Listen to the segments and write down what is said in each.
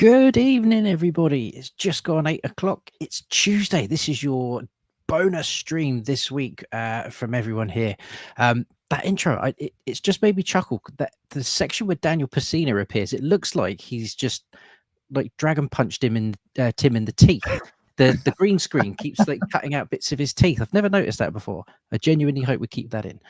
Good evening, everybody. It's just gone 8 o'clock. It's Tuesday. This is your bonus stream this week from everyone here. That intro, it's just made me chuckle. That the section where Daniel Pacina appears, it looks like he's just like dragon punched him in Tim in the teeth. The green screen keeps like cutting out bits of his teeth. I've never noticed that before. I genuinely hope we keep that in.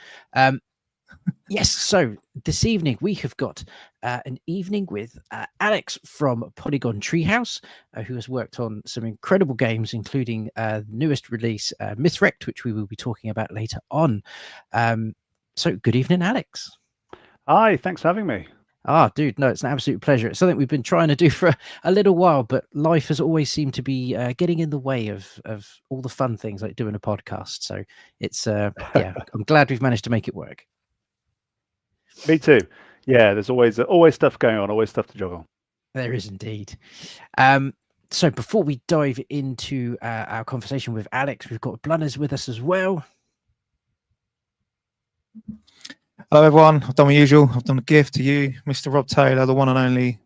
Yes, so this evening we have got an evening with Alex from Polygon Treehouse, who has worked on some incredible games, including the newest release, Mythwrecked, which we will be talking about later on. So good evening, Alex. Hi, thanks for having me. Dude, no, it's an absolute pleasure. It's something we've been trying to do for a little while, but life has always seemed to be getting in the way of all the fun things like doing a podcast. So it's, yeah, I'm glad we've managed to make it work. Me too. Yeah, there's always stuff going on, always stuff to juggle. There is indeed. So before we dive into our conversation with Alex, we've got Blunners with us as well. Hello, everyone. I've done my usual. I've done a gift to you, Mr. Rob Taylor, the one and only,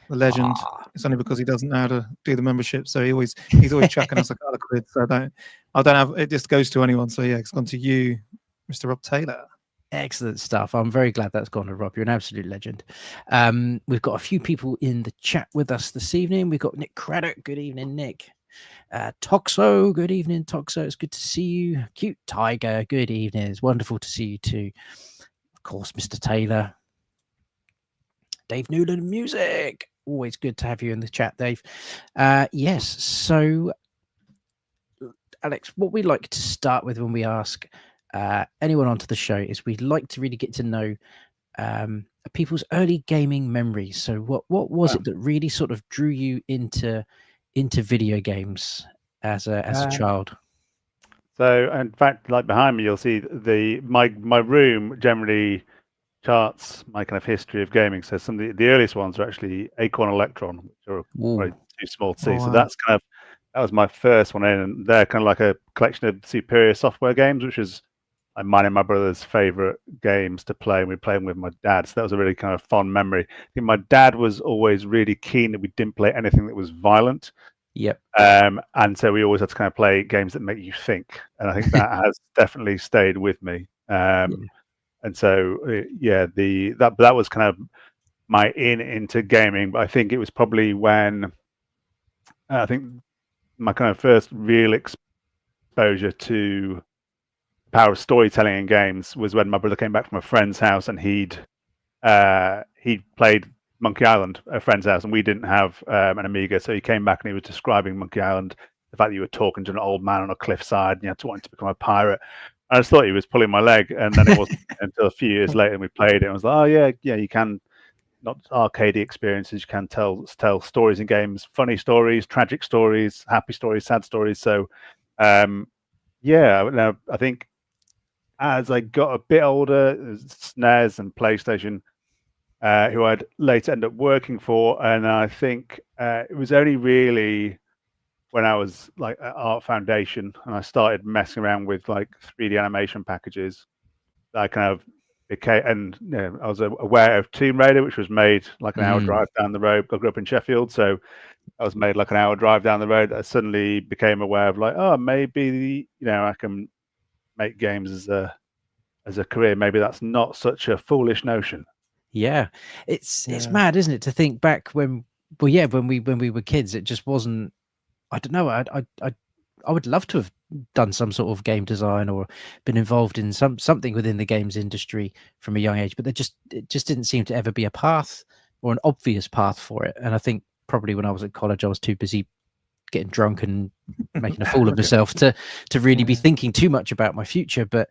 the legend. It's only because he doesn't know how to do the membership, so he's always chucking us a couple of quid. So I don't have it. Just goes to anyone. So yeah, it's gone to you, Mr. Rob Taylor. Excellent stuff. I'm very glad that's gone to Rob. You're an absolute legend. We've got a few people in the chat with us this evening. We've got Nick Craddock. Good evening, Nick. Toxo. Good evening, Toxo. It's good to see you. Cute Tiger. Good evening. It's wonderful to see you too. Of course, Mr. Taylor. Dave Newland Music. Always good to have you in the chat, Dave. Yes. So, Alex, what we like to start with when we ask anyone onto the show is we'd like to really get to know people's early gaming memories. So what was it that really sort of drew you into video games as a child? So in fact, like behind me, you'll see my room generally charts my kind of history of gaming. So some of the earliest ones are actually Acorn Electron, which are probably too small to see. Wow. So that was my first one in, and they're kind of like a collection of Superior Software games, which is mine and my brother's favorite games to play, and we played them with my dad. So that was a really kind of fond memory. I think my dad was always really keen that we didn't play anything that was violent. Yep. And so we always had to kind of play games that make you think, and I think that has definitely stayed with me. And so yeah, that was kind of my into gaming. But I think it was probably when I think my kind of first real exposure to power of storytelling in games was when my brother came back from a friend's house, and he'd played Monkey Island at a friend's house, and we didn't have an Amiga, so he came back and he was describing Monkey Island, the fact that you were talking to an old man on a cliffside and you had to want to become a pirate. And I just thought he was pulling my leg, and then it wasn't until a few years later and we played it and I was like, oh yeah, you can, not arcade experiences, you can tell stories in games, funny stories, tragic stories, happy stories, sad stories. So yeah, I think as I got a bit older, SNES and PlayStation, who I'd later end up working for, and I think it was only really when I was like at Art Foundation and I started messing around with like 3D animation packages, that I kind of became, and I was aware of Tomb Raider, which was made like an hour drive down the road. I grew up in Sheffield, so I was made like an hour drive down the road. I suddenly became aware of like, oh, maybe I can make games as a career. Maybe that's not such a foolish notion. Yeah, it's mad, isn't it, to think back when we were kids, it just wasn't. I don't know. I would love to have done some sort of game design or been involved in something within the games industry from a young age, but it just didn't seem to ever be a path or an obvious path for it. And I think probably when I was at college, I was too busy getting drunk and making a fool of myself to really be thinking too much about my future. But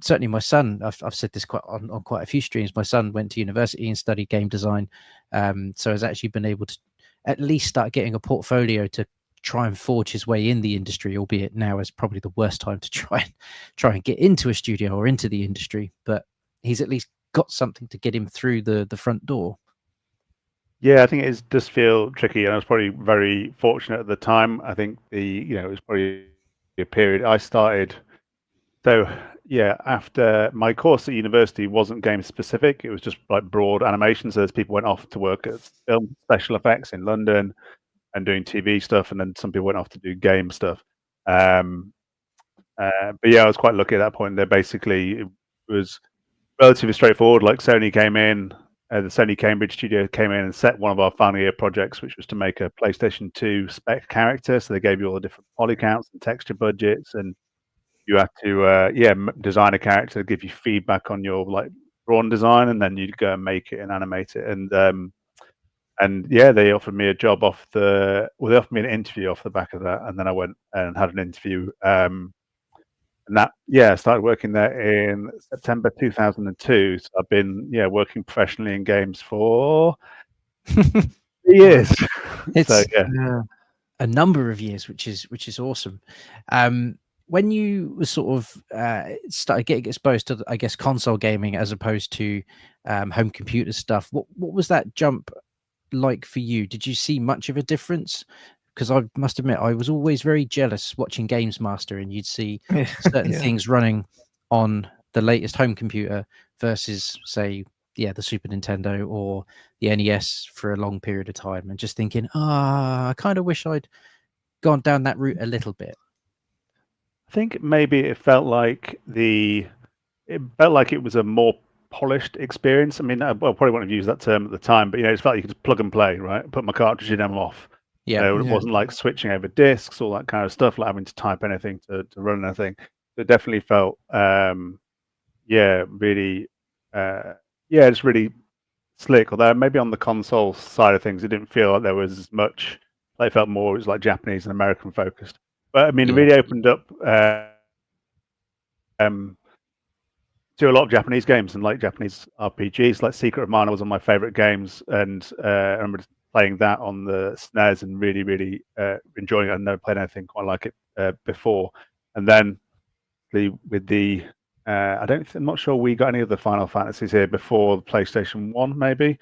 certainly my son, I've said this on quite a few streams, my son went to university and studied game design. So has actually been able to at least start getting a portfolio to try and forge his way in the industry, albeit now is probably the worst time to try and get into a studio or into the industry. But he's at least got something to get him through the front door. Yeah, I think it does feel tricky, and I was probably very fortunate at the time. I think it was probably a period I started. So after my course at university wasn't game specific. It was just like broad animation. So as people went off to work at film special effects in London and doing TV stuff, and then some people went off to do game stuff. But yeah, I was quite lucky at that point. It was relatively straightforward. Like Sony came in, the Sony Cambridge studio came in and set one of our final year projects, which was to make a PlayStation 2 spec character. So they gave you all the different poly counts and texture budgets, and you have to design a character, give you feedback on your like drawn design, and then you'd go and make it and animate it. And yeah, they offered me a job they offered me an interview off the back of that, and then I went and had an interview. And I started working there in September 2002. So I've been working professionally in games for 3 years. It's so, a number of years, which is awesome. When you were sort of started getting exposed to, I guess, console gaming as opposed to home computer stuff, what was that jump like for you? Did you see much of a difference? Because I must admit, I was always very jealous watching Games Master, and you'd see certain things running on the latest home computer versus, say, the Super Nintendo or the NES for a long period of time, and just thinking, I kind of wish I'd gone down that route a little bit. I think maybe it felt like it was a more polished experience. I mean, I probably wouldn't have used that term at the time, but it felt like you could just plug and play, right? Put my cartridge in, I'm off. Yeah, it wasn't like switching over discs, all that kind of stuff, like having to type anything to run anything. It definitely felt, really, just really slick. Although maybe on the console side of things, it didn't feel like there was as much. Like, it felt more, it was like Japanese and American focused. But I mean, it really opened up to a lot of Japanese games and like Japanese RPGs. Like Secret of Mana was one of my favorite games, and I remember playing that on the SNES and really, really enjoying it. I'd never played anything quite like it before. And then with the I'm not sure we got any of the Final Fantasies here before the PlayStation 1, maybe.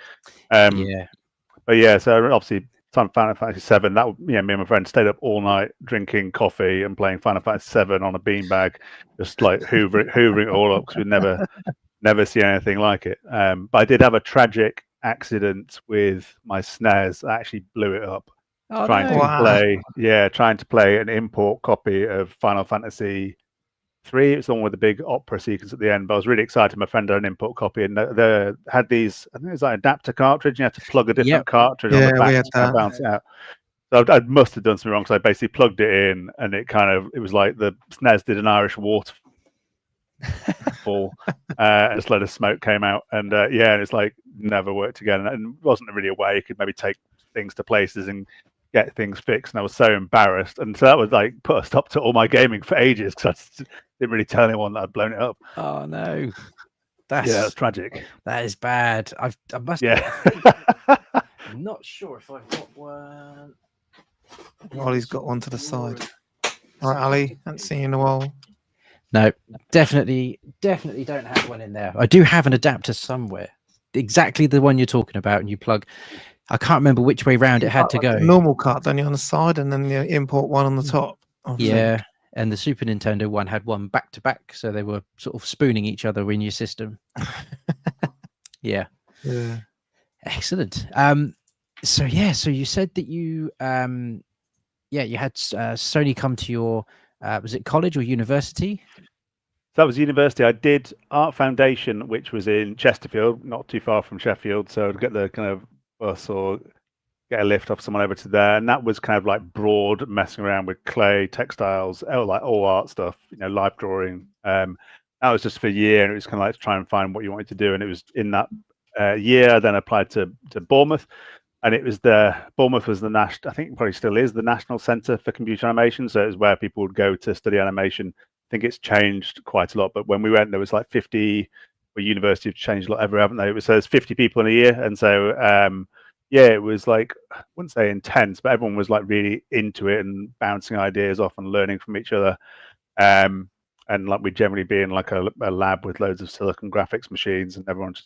But yeah, so obviously time Final Fantasy 7, that me and my friend stayed up all night drinking coffee and playing Final Fantasy 7 on a beanbag, just like hoovering it all up, because we'd never see anything like it. But I did have a tragic accident with my SNES. I actually blew it up trying to play an import copy of Final Fantasy 3. It's the one with the big opera sequence at the end. But I was really excited. My friend had an import copy, and they had these, I think it was like adapter cartridge. You had to plug a different cartridge on the back to bounce it out. So I must have done something wrong, because I basically plugged it in, and it was like the SNES did an Irish waterfall. And just a load of smoke came out, and and it's like never worked again. And it wasn't really a way you could maybe take things to places and get things fixed. And I was so embarrassed, and so that was like put a stop to all my gaming for ages, because I didn't really tell anyone that I'd blown it up. Oh no, that's tragic. That is bad. I must. I'm not sure if I've got one. Ollie's got one to the side. All right, Ali, haven't seen you in a while. No, definitely don't have one in there. I do have an adapter somewhere, exactly the one you're talking about, and you plug. I can't remember which way round it had to go. Normal cut, don't you, on the side, and then the import one on the top. Yeah, and the Super Nintendo one had one back to back, so they were sort of spooning each other in your system. Yeah. Excellent. So you said that you you had Sony come to your was it college or university? So that was university. I did Art Foundation, which was in Chesterfield, not too far from Sheffield. So I'd get the kind of bus or get a lift off someone over to there, and that was kind of like broad messing around with clay, textiles, like all art stuff, life drawing. That was just for a year, and it was kind of like to try and find what you wanted to do. And it was in that year I then applied to Bournemouth, and it was Bournemouth was the national, I think it probably still is, the National Centre for Computer Animation. So it was where people would go to study animation. I think it's changed quite a lot, but when we went, there was like 50. Well, university have changed a lot ever, haven't they? So there's 50 people in a year, and so it was like, I wouldn't say intense, but everyone was like really into it and bouncing ideas off and learning from each other. And like we'd generally be in like a lab with loads of silicon graphics machines, and everyone's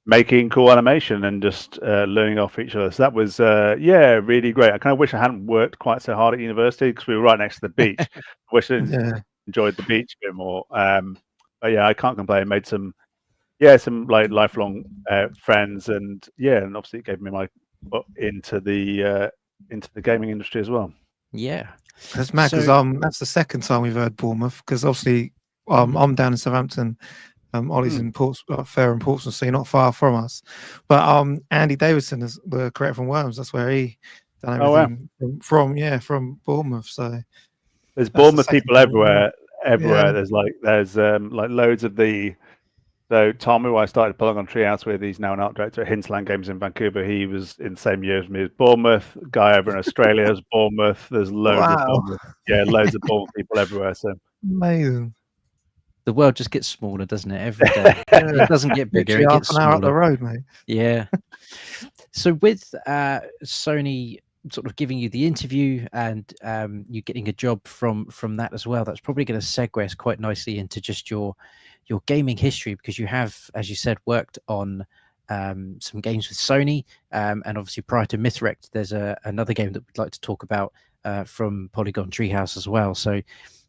making cool animation and just learning off each other. So that was really great. I kind of wish I hadn't worked quite so hard at university, because we were right next to the beach. I wish I didn't enjoyed the beach a bit more. But yeah, I can't complain. Made some like lifelong friends, and obviously it gave me my foot into the gaming industry as well. Yeah, that's mad because that's the second time we've heard Bournemouth, because obviously I'm down in Southampton. Ollie's in Fair and Portsmouth, so you're not far from us. But Andy Davidson is the creator from Worms. That's where he done everything from Bournemouth. So there's Bournemouth people everywhere. Yeah. There's like loads of the. So Tom, who I started Polygon Treehouse with, he's now an art director at Hinterland Games in Vancouver. He was in the same year as me as Bournemouth. Guy over in Australia is Bournemouth. There's loads of Bournemouth. Yeah, loads of Bournemouth people everywhere. So amazing. The world just gets smaller, doesn't it? Every day. It doesn't get bigger. It gets half an hour up the smaller. road, mate. Yeah. So with Sony sort of giving you the interview and you getting a job from that as well, that's probably going to segue us quite nicely into just your gaming history, because you have, as you said, worked on some games with Sony, and obviously prior to Mythwrecked, there's another game that we'd like to talk about from Polygon Treehouse as well. So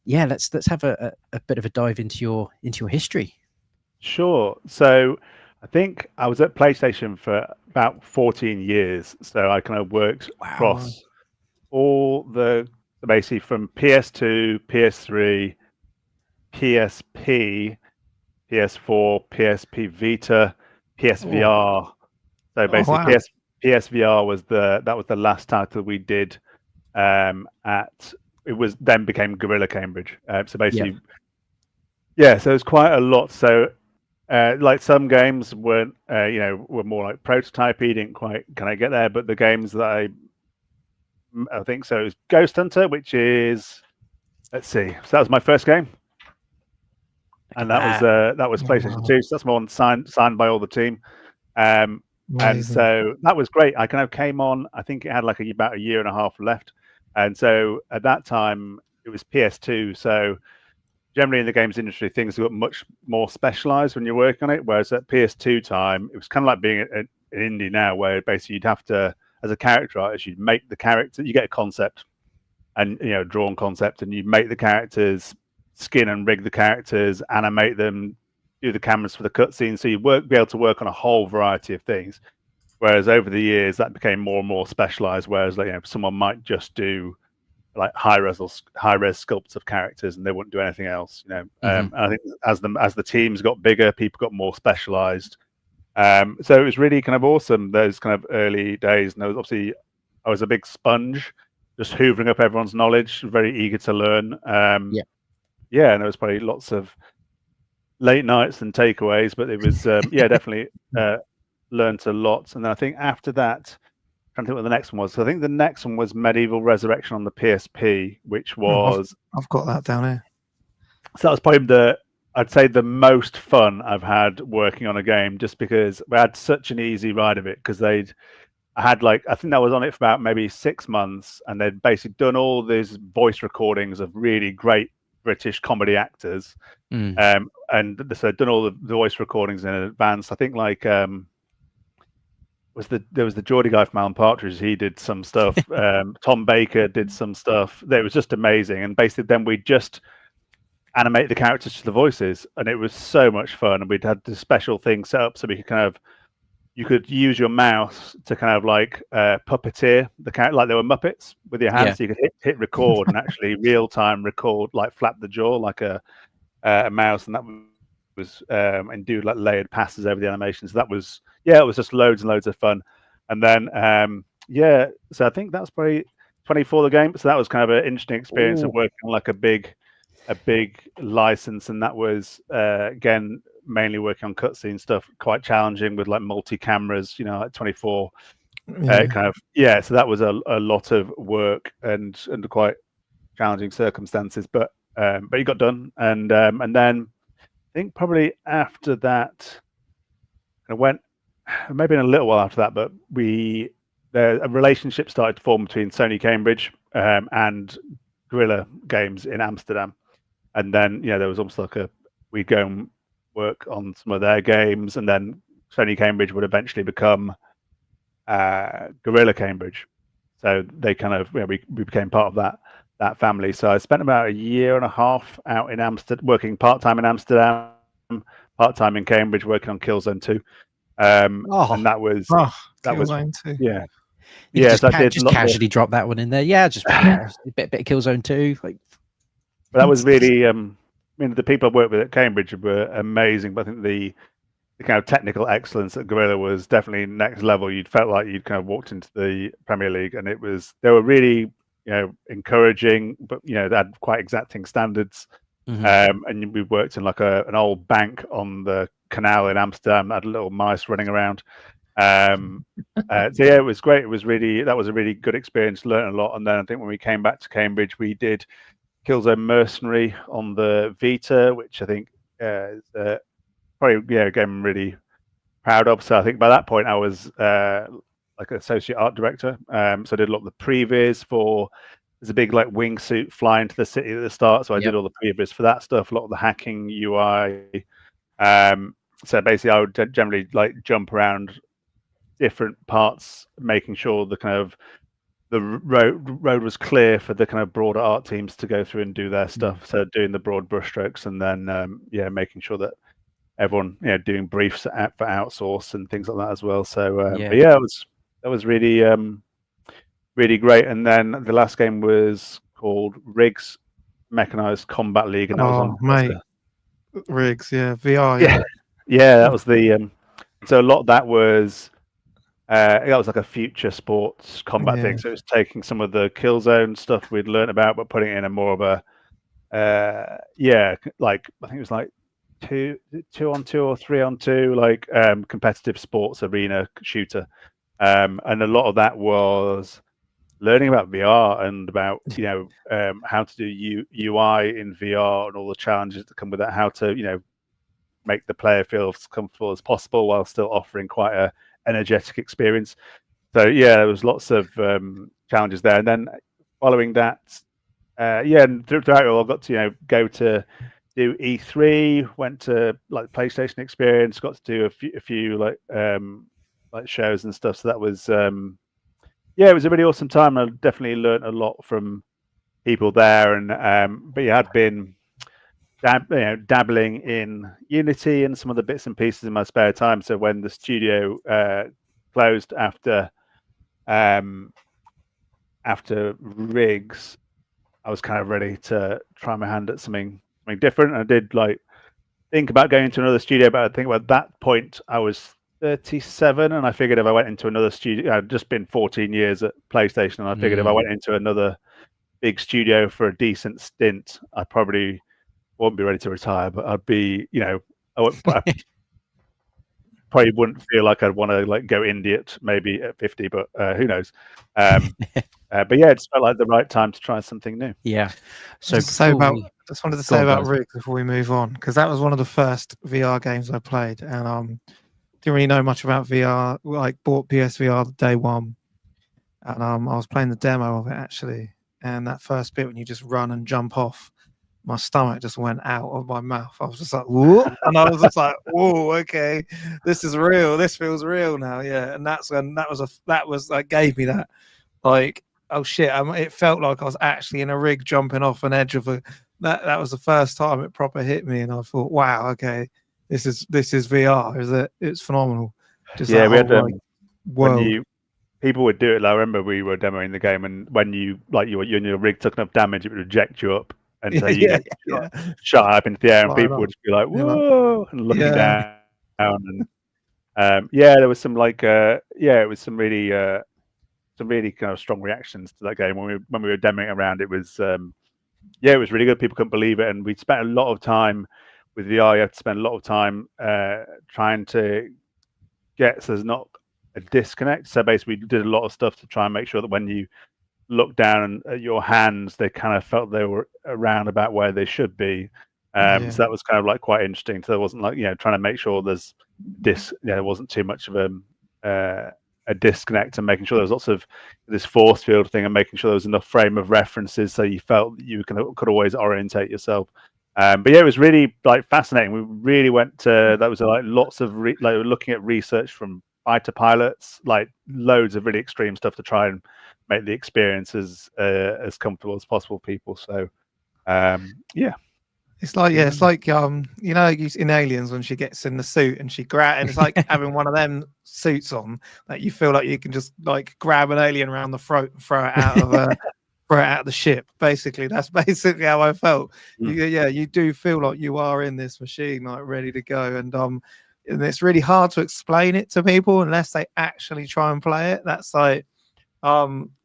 yeah, let's have a bit of a dive into your history. Sure. So I think I was at PlayStation for about 14 years. So I kind of worked across all basically from PS2, PS3, PSP, PS4, PSP Vita, PSVR. So basically PSVR was the last title we did it was then became Gorilla Cambridge. So basically so it's quite a lot. So like some games weren't were more like prototypey, didn't quite kind of get there, but the games that I think so, it was Ghost Hunter, which is, let's see, so that was my first game, and that was PlayStation 2. So that's one signed by all the team, and so that was great. I kind of came on, I think it had like about a year and a half left, and so at that time it was PS2. So generally in the games industry, things got much more specialized when you're working on it. Whereas at PS2 time, it was kind of like being an indie now, where basically you'd have to, as a character artist, you'd make the character, you get a concept and, drawn concept, and you make the characters, skin and rig the characters, animate them, do the cameras for the cutscenes. So you'd be able to work on a whole variety of things. Whereas over the years, that became more and more specialized. Whereas someone might just do like high res sculpts of characters, and they wouldn't do anything else. And I think as the teams got bigger, people got more specialized. So it was really kind of awesome, those kind of early days. And obviously, I was a big sponge, just hoovering up everyone's knowledge, very eager to learn. And there was probably lots of late nights and takeaways, but it was definitely learned a lot. And then I think after that, I'm trying to think what the next one was. So I think the next one was Medieval Resurrection on the PSP, which was I've got that down here. So that was probably I'd say the most fun I've had working on a game, just because we had such an easy ride of it. Because I think that was on it for about maybe 6 months, and they'd basically done all these voice recordings of really great British comedy actors, and so they'd done all the voice recordings in advance. I think there was the Geordie guy from Alan Partridge. He did some stuff. Tom Baker did some stuff. It was just amazing. And basically, then we just animate the characters to the voices, and it was so much fun. And we'd had this special thing set up so we could you could use your mouse to kind of like puppeteer the character, like they were Muppets with your hands. So you could hit record and actually real time record, like flap the jaw like a mouse, and that was and do like layered passes over the animations. So that was it was just loads and loads of fun. And then so I think that's probably 24 the game. So that was kind of an interesting experience of working on like a big license, and that was again mainly working on cutscene stuff, quite challenging with like multi cameras, like 24 kind of so that was a lot of work and under quite challenging circumstances, but it got done. And then I think probably after that, I went maybe in a little while after that, but a relationship started to form between Sony Cambridge and Guerrilla Games in Amsterdam. And then there was almost like we'd go and work on some of their games, and then Sony Cambridge would eventually become Guerrilla Cambridge. So they kind of we became part of that family. So I spent about a year and a half out in Amsterdam, working part-time in Amsterdam, part-time in Cambridge, working on Killzone 2. And that was Killzone 2. yeah. You So I did just casually drop that one in there. Yeah, just a bit of Killzone 2. Like, but that was really, I mean, the people I worked with at Cambridge were amazing. But I think the kind of technical excellence at Guerrilla was definitely next level. You'd felt like you'd kind of walked into the Premier League, and they were really, encouraging, but they had quite exacting standards. And we worked in like an old bank on the canal in Amsterdam that had little mice running around. So yeah, it was great. That was a really good experience. Learned a lot. And then I think when we came back to Cambridge, we did Killzone Mercenary on the Vita, which I think is probably a game I'm really proud of. So I think by that point I was like associate art director. So I did a lot of the previs for. There's a big like wingsuit flying to the city at the start, so I did all the previs for that stuff. A lot of the hacking UI. So basically, I would generally like jump around different parts, making sure the kind of the road was clear for the kind of broader art teams to go through and do their stuff. So doing the broad brushstrokes, and then making sure that everyone doing briefs for outsource and things like that as well. So that was really really great. And then the last game was called Riggs Mechanized Combat League, and that was on Riggs, VR, that was the so a lot of that was like a future sports combat thing. So it was taking some of the Killzone stuff we'd learned about, but putting it in a more of a like I think it was like 2-on-2 or 3-on-2 like competitive sports arena shooter, and a lot of that was learning about VR and about how to do UI in VR and all the challenges that come with that, how to make the player feel as comfortable as possible while still offering quite a energetic experience. So there was lots of challenges there. And then following that, and throughout it all, I got to go to do E3, went to like PlayStation Experience, got to do a few like shows and stuff. So that was it was a really awesome time. I definitely learned a lot from people there, and but had been dabbling in Unity and some of the bits and pieces in my spare time. So when the studio closed after Riggs, I was kind of ready to try my hand at something different. I did like think about going into another studio, but I think at that point I was 37, and I figured if I went into another studio, I'd just been 14 years at PlayStation, and I figured if I went into another big studio for a decent stint, I probably won't be ready to retire, but I'd be, I probably wouldn't feel like I'd want to like go indie maybe at 50, but who knows? But it just felt like the right time to try something new. Yeah. So just wanted to say about Riggs before we move on, because that was one of the first VR games I played, and didn't really know much about VR. Like bought PSVR day one, and I was playing the demo of it actually. And that first bit when you just run and jump off, my stomach just went out of my mouth. I was just like, whoa, and I was just like, whoa, okay, this is real. This feels real now, yeah. And that gave me that, like, oh shit, it felt like I was actually in a rig jumping off an edge of a. That was the first time it proper hit me, and I thought, wow, okay. This is VR, is it? It's phenomenal. Just we had world. People would do it. I remember we were demoing the game, and when you your rig took enough damage, it would eject you up, and so you shot up into the air, and people would just be like, "Whoa!" and looking down. And there was some it was some really kind of strong reactions to that game when we were demoing around. It was it was really good. People couldn't believe it, and we spent a lot of time. With VR, you have to spend a lot of time trying to get so there's not a disconnect. So basically, we did a lot of stuff to try and make sure that when you look down at your hands, they kind of felt they were around about where they should be. So that was kind of like quite interesting. So there wasn't like trying to make sure there's there wasn't too much of a disconnect, and making sure there was lots of this force field thing, and making sure there was enough frame of references so you felt that you could always orientate yourself. But it was really like fascinating. We really went to that was like lots of looking at research from fighter pilots, like loads of really extreme stuff to try and make the experience as comfortable as possible for people. So yeah. It's like it's like you know, in Aliens when she gets in the suit and she and it's like having one of them suits on that you feel like you can just like grab an alien around the throat and throw it out of the ship. Basically, that's basically how I felt. You do feel like you are in this machine, like ready to go, and it's really hard to explain it to people unless they actually try and play it. That's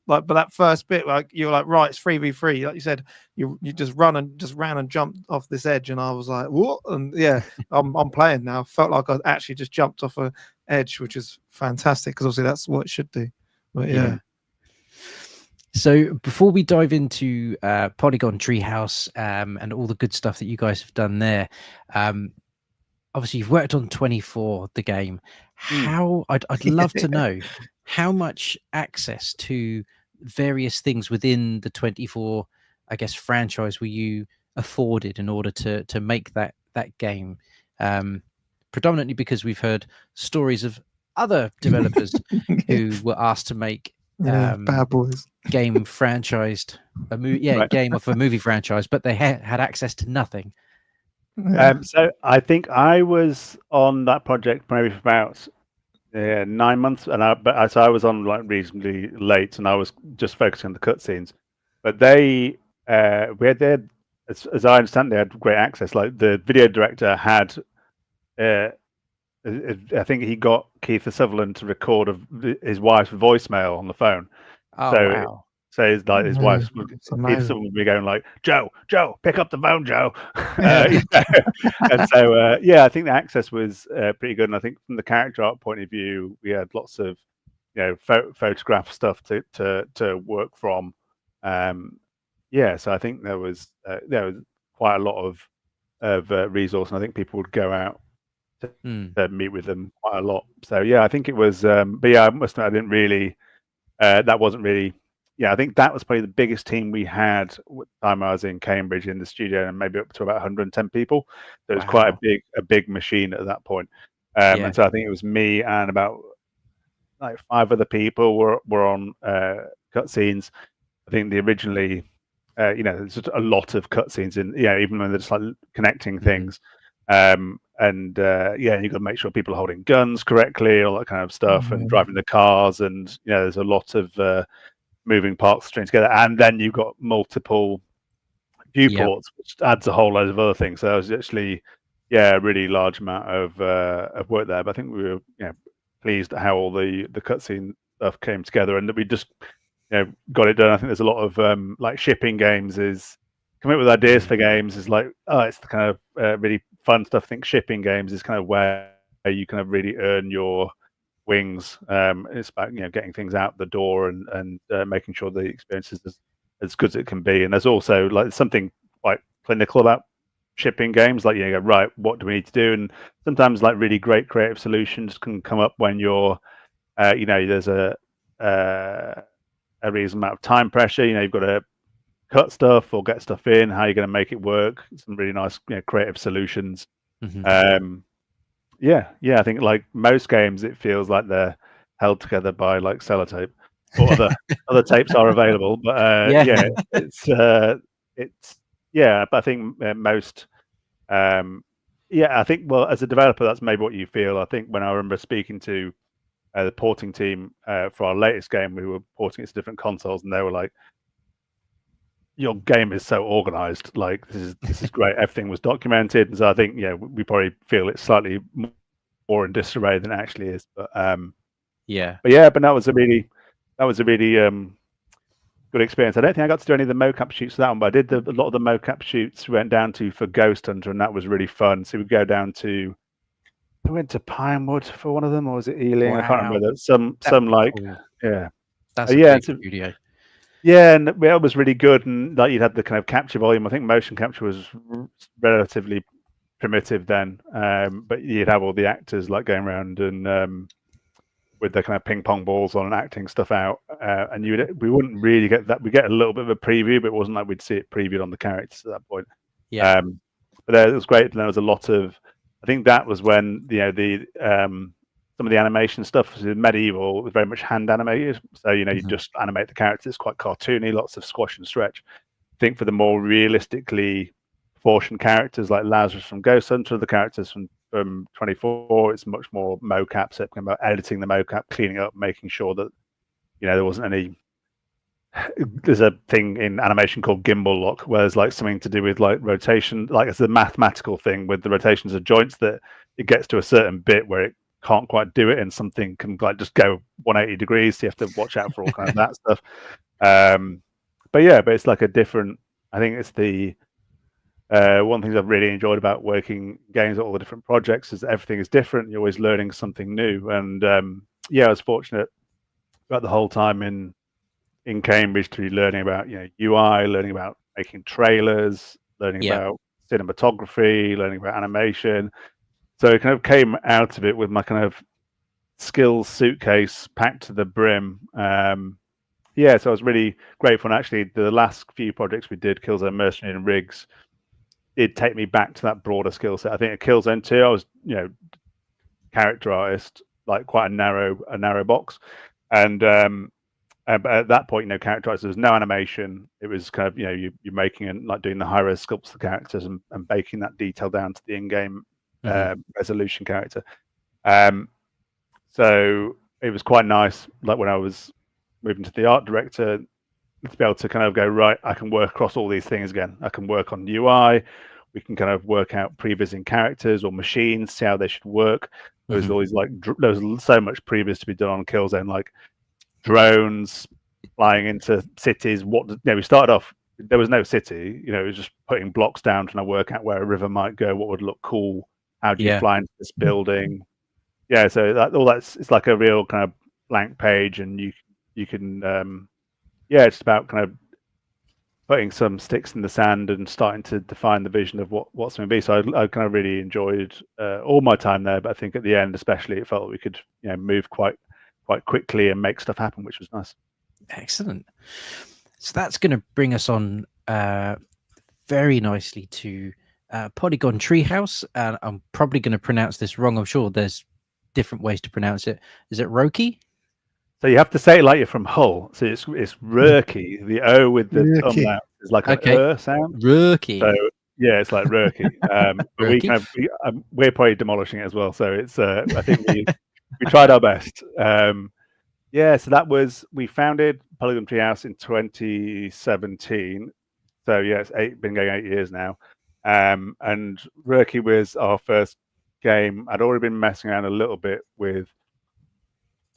but that first bit, like you're like, right, it's 3v3. Like you said, you just ran and jumped off this edge, and I was like, what? And yeah, I'm playing now. Felt like I actually just jumped off a edge, which is fantastic because obviously that's what it should do. But yeah. So before we dive into Polygon Treehouse and all the good stuff that you guys have done there, obviously you've worked on 24, the game. I'd love to know how much access to various things within the 24, I guess, franchise were you afforded in order to make that game? Predominantly because we've heard stories of other developers who were asked to make bad boys game franchised game of a movie franchise, but they had access to nothing. So I think I was on that project maybe for about 9 months, and so I was on like reasonably late, and I was just focusing on the cutscenes. But we had as I understand, they had great access. Like the video director had, I think he got Keith Sutherland to record his wife's voicemail on the phone. Oh, wow. So his wife would be going like, Joe, pick up the phone, Joe. And so I think the access was pretty good. And I think from the character art point of view, we had lots of photograph stuff to work from. So I think there was quite a lot of resource, and I think people would go out to meet with them quite a lot. So yeah, I think it was. But yeah, I must admit, I didn't really. That wasn't really. Yeah, I think that was probably the biggest team we had at the time I was in Cambridge in the studio, and maybe up to about 110 people. So it was quite a big machine at that point. And so I think it was me and about like 5 other people were on cutscenes. I think originally, there's just a lot of cutscenes in, even when they're just like connecting things. You've got to make sure people are holding guns correctly, all that kind of stuff, and driving the cars, and there's a lot of moving parts string together, and then you've got multiple viewports, which adds a whole load of other things. So it was actually, a really large amount of work there. But I think we were pleased at how all the cutscene stuff came together, and that we just got it done. I think there's a lot of like shipping games is coming up with ideas for games is like, it's the kind of really fun stuff. I think shipping games is kind of where you kind of really earn your wings. It's about getting things out the door and making sure the experience is as good as it can be. And there's also like something quite clinical about shipping games. Like go, right, what do we need to do? And sometimes like really great creative solutions can come up when you're there's a reasonable amount of time pressure. You've got to cut stuff or get stuff in. How are you going to make it work? Some really nice creative solutions. I think like most games, it feels like they're held together by like sellotape, or other tapes are available. But but I think most, I think as a developer, that's maybe what you feel. I think when I remember speaking to the porting team for our latest game, we were porting it to different consoles, and they were like, your game is so organized, like this is great. Everything was documented, and so I think we probably feel it's slightly more in disarray than it actually is. But but that was a really good experience. I don't think I got to do any of the mocap shoots for that one, but I did a lot of the mocap shoots we went down to for Ghost Hunter, and that was really fun. So we go down to, we went to Pinewood for one of them, or was it Ealing? Wow. I can't remember. That's a big studio. Yeah, and it was really good, and like you'd had the kind of capture volume. I think motion capture was relatively primitive then, but you'd have all the actors like going around and with the kind of ping pong balls on and acting stuff out, and we wouldn't really get that. We get a little bit of a preview, but it wasn't like we'd see it previewed on the characters at that point. But it was great. And there was a lot of, I think that was when the some of the animation stuff. So Medieval was very much hand animated, so you just animate the characters. It's quite cartoony, lots of squash and stretch. I think for the more realistically proportioned characters like Lazarus from Ghost Hunter, the characters from 24, it's much more mocap. So it's about editing the mocap, cleaning up, making sure that there wasn't any. There's a thing in animation called gimbal lock, where there's like something to do with like rotation, like it's a mathematical thing with the rotations of joints that it gets to a certain bit where it can't quite do it, and something can like just go 180 degrees. So you have to watch out for all kinds of that stuff. But it's like a different. I think it's the one thing I've really enjoyed about working games at all the different projects is that everything is different. You're always learning something new, and I was fortunate throughout the whole time in Cambridge to be learning about UI, learning about making trailers, learning about cinematography, learning about animation. So it kind of came out of it with my kind of skills suitcase packed to the brim. So I was really grateful. And actually, the last few projects we did, Killzone Mercenary and Rigs, did take me back to that broader skill set. I think at Killzone 2, I was character artist, like quite a narrow box, and but at that point, character artist, there was no animation. It was kind of you're making and like doing the high res sculpts of the characters and baking that detail down to the in-game resolution character. So it was quite nice, like when I was moving to the art director, to be able to kind of go, right, I can work across all these things again. I can work on UI. We can kind of work out prevising characters or machines, see how they should work. There was always there was so much previous to be done on Killzone, like drones flying into cities. We started off, there was no city. It was just putting blocks down, trying to work out where a river might go, what would look cool. How do you fly into this building? So it's like a real kind of blank page, and you can it's about kind of putting some sticks in the sand and starting to define the vision of what's going to be. So I kind of really enjoyed all my time there, but I think at the end especially it felt like we could move quite quickly and make stuff happen, which was nice. Excellent. So that's going to bring us on very nicely to Polygon Treehouse, and I'm probably going to pronounce this wrong. I'm sure there's different ways to pronounce it. Is it Roki? So you have to say it like you're from Hull. So it's Rurky. The O with the umlaut is like an sound. Rurky. So it's like Rurky. But we're probably demolishing it as well. So it's I think we tried our best. So that was, we founded Polygon Treehouse in 2017. So it's been going 8 years now. And Rurky was our first game. I'd already been messing around a little bit with.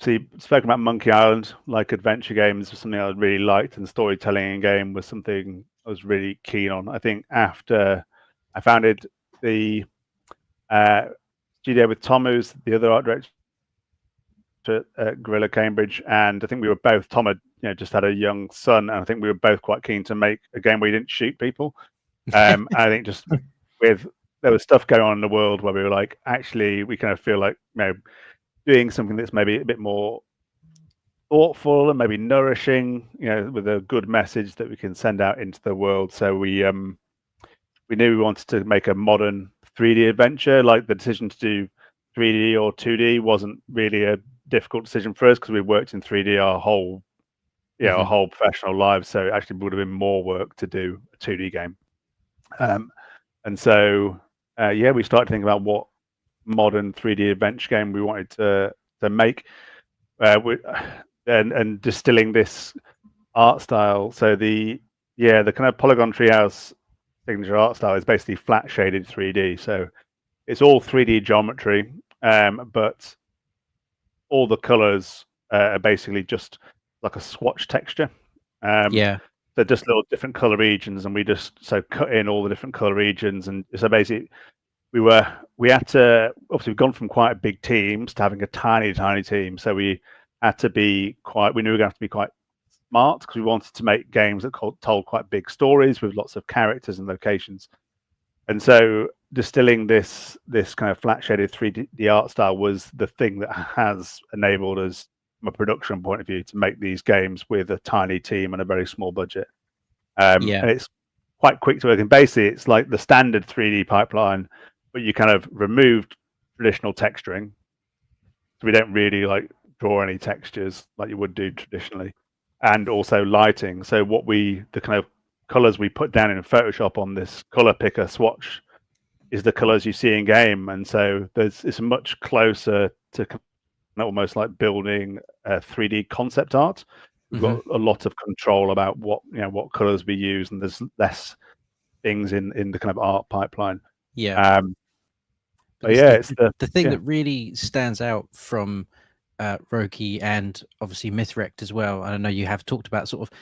So you spoke about Monkey Island, like adventure games was something I really liked, and storytelling in game was something I was really keen on. I think after I founded the studio with Tom, who's the other art director at Gorilla Cambridge, and I think we were both, Tom had just had a young son, and I think we were both quite keen to make a game where you didn't shoot people. I think just there was stuff going on in the world where we were like, actually, we kind of feel like doing something that's maybe a bit more thoughtful and maybe nourishing, with a good message that we can send out into the world. So we knew we wanted to make a modern 3D adventure. Like the decision to do 3D or 2D wasn't really a difficult decision for us because we worked in 3D our whole professional lives. So it actually would have been more work to do a 2D game. And so we started thinking about what modern 3D adventure game we wanted to make, and distilling this art style. So the kind of Polygon Treehouse signature art style is basically flat shaded 3D. So it's all 3D geometry, but all the colors are basically just like a swatch texture. They're just little different color regions, and we just cut in all the different color regions. And so basically we had to, obviously we've gone from quite big teams to having a tiny team. So we had to be we knew we were going to have to be quite smart because we wanted to make games that told quite big stories with lots of characters and locations. And so distilling this kind of flat shaded 3D art style was the thing that has enabled us from a production point of view to make these games with a tiny team and a very small budget. And it's quite quick to work. And basically it's like the standard 3D pipeline, but you kind of removed traditional texturing. So we don't really like draw any textures like you would do traditionally, and also lighting. So the kind of colors we put down in Photoshop on this color picker swatch is the colors you see in game, and so it's much closer to almost like building a 3D concept art. We've got a lot of control about what colors we use, and there's less things in the kind of art pipeline. Yeah. But yeah, it's the thing that really stands out from Roki and obviously Mythwrecked as well. And I know you have talked about sort of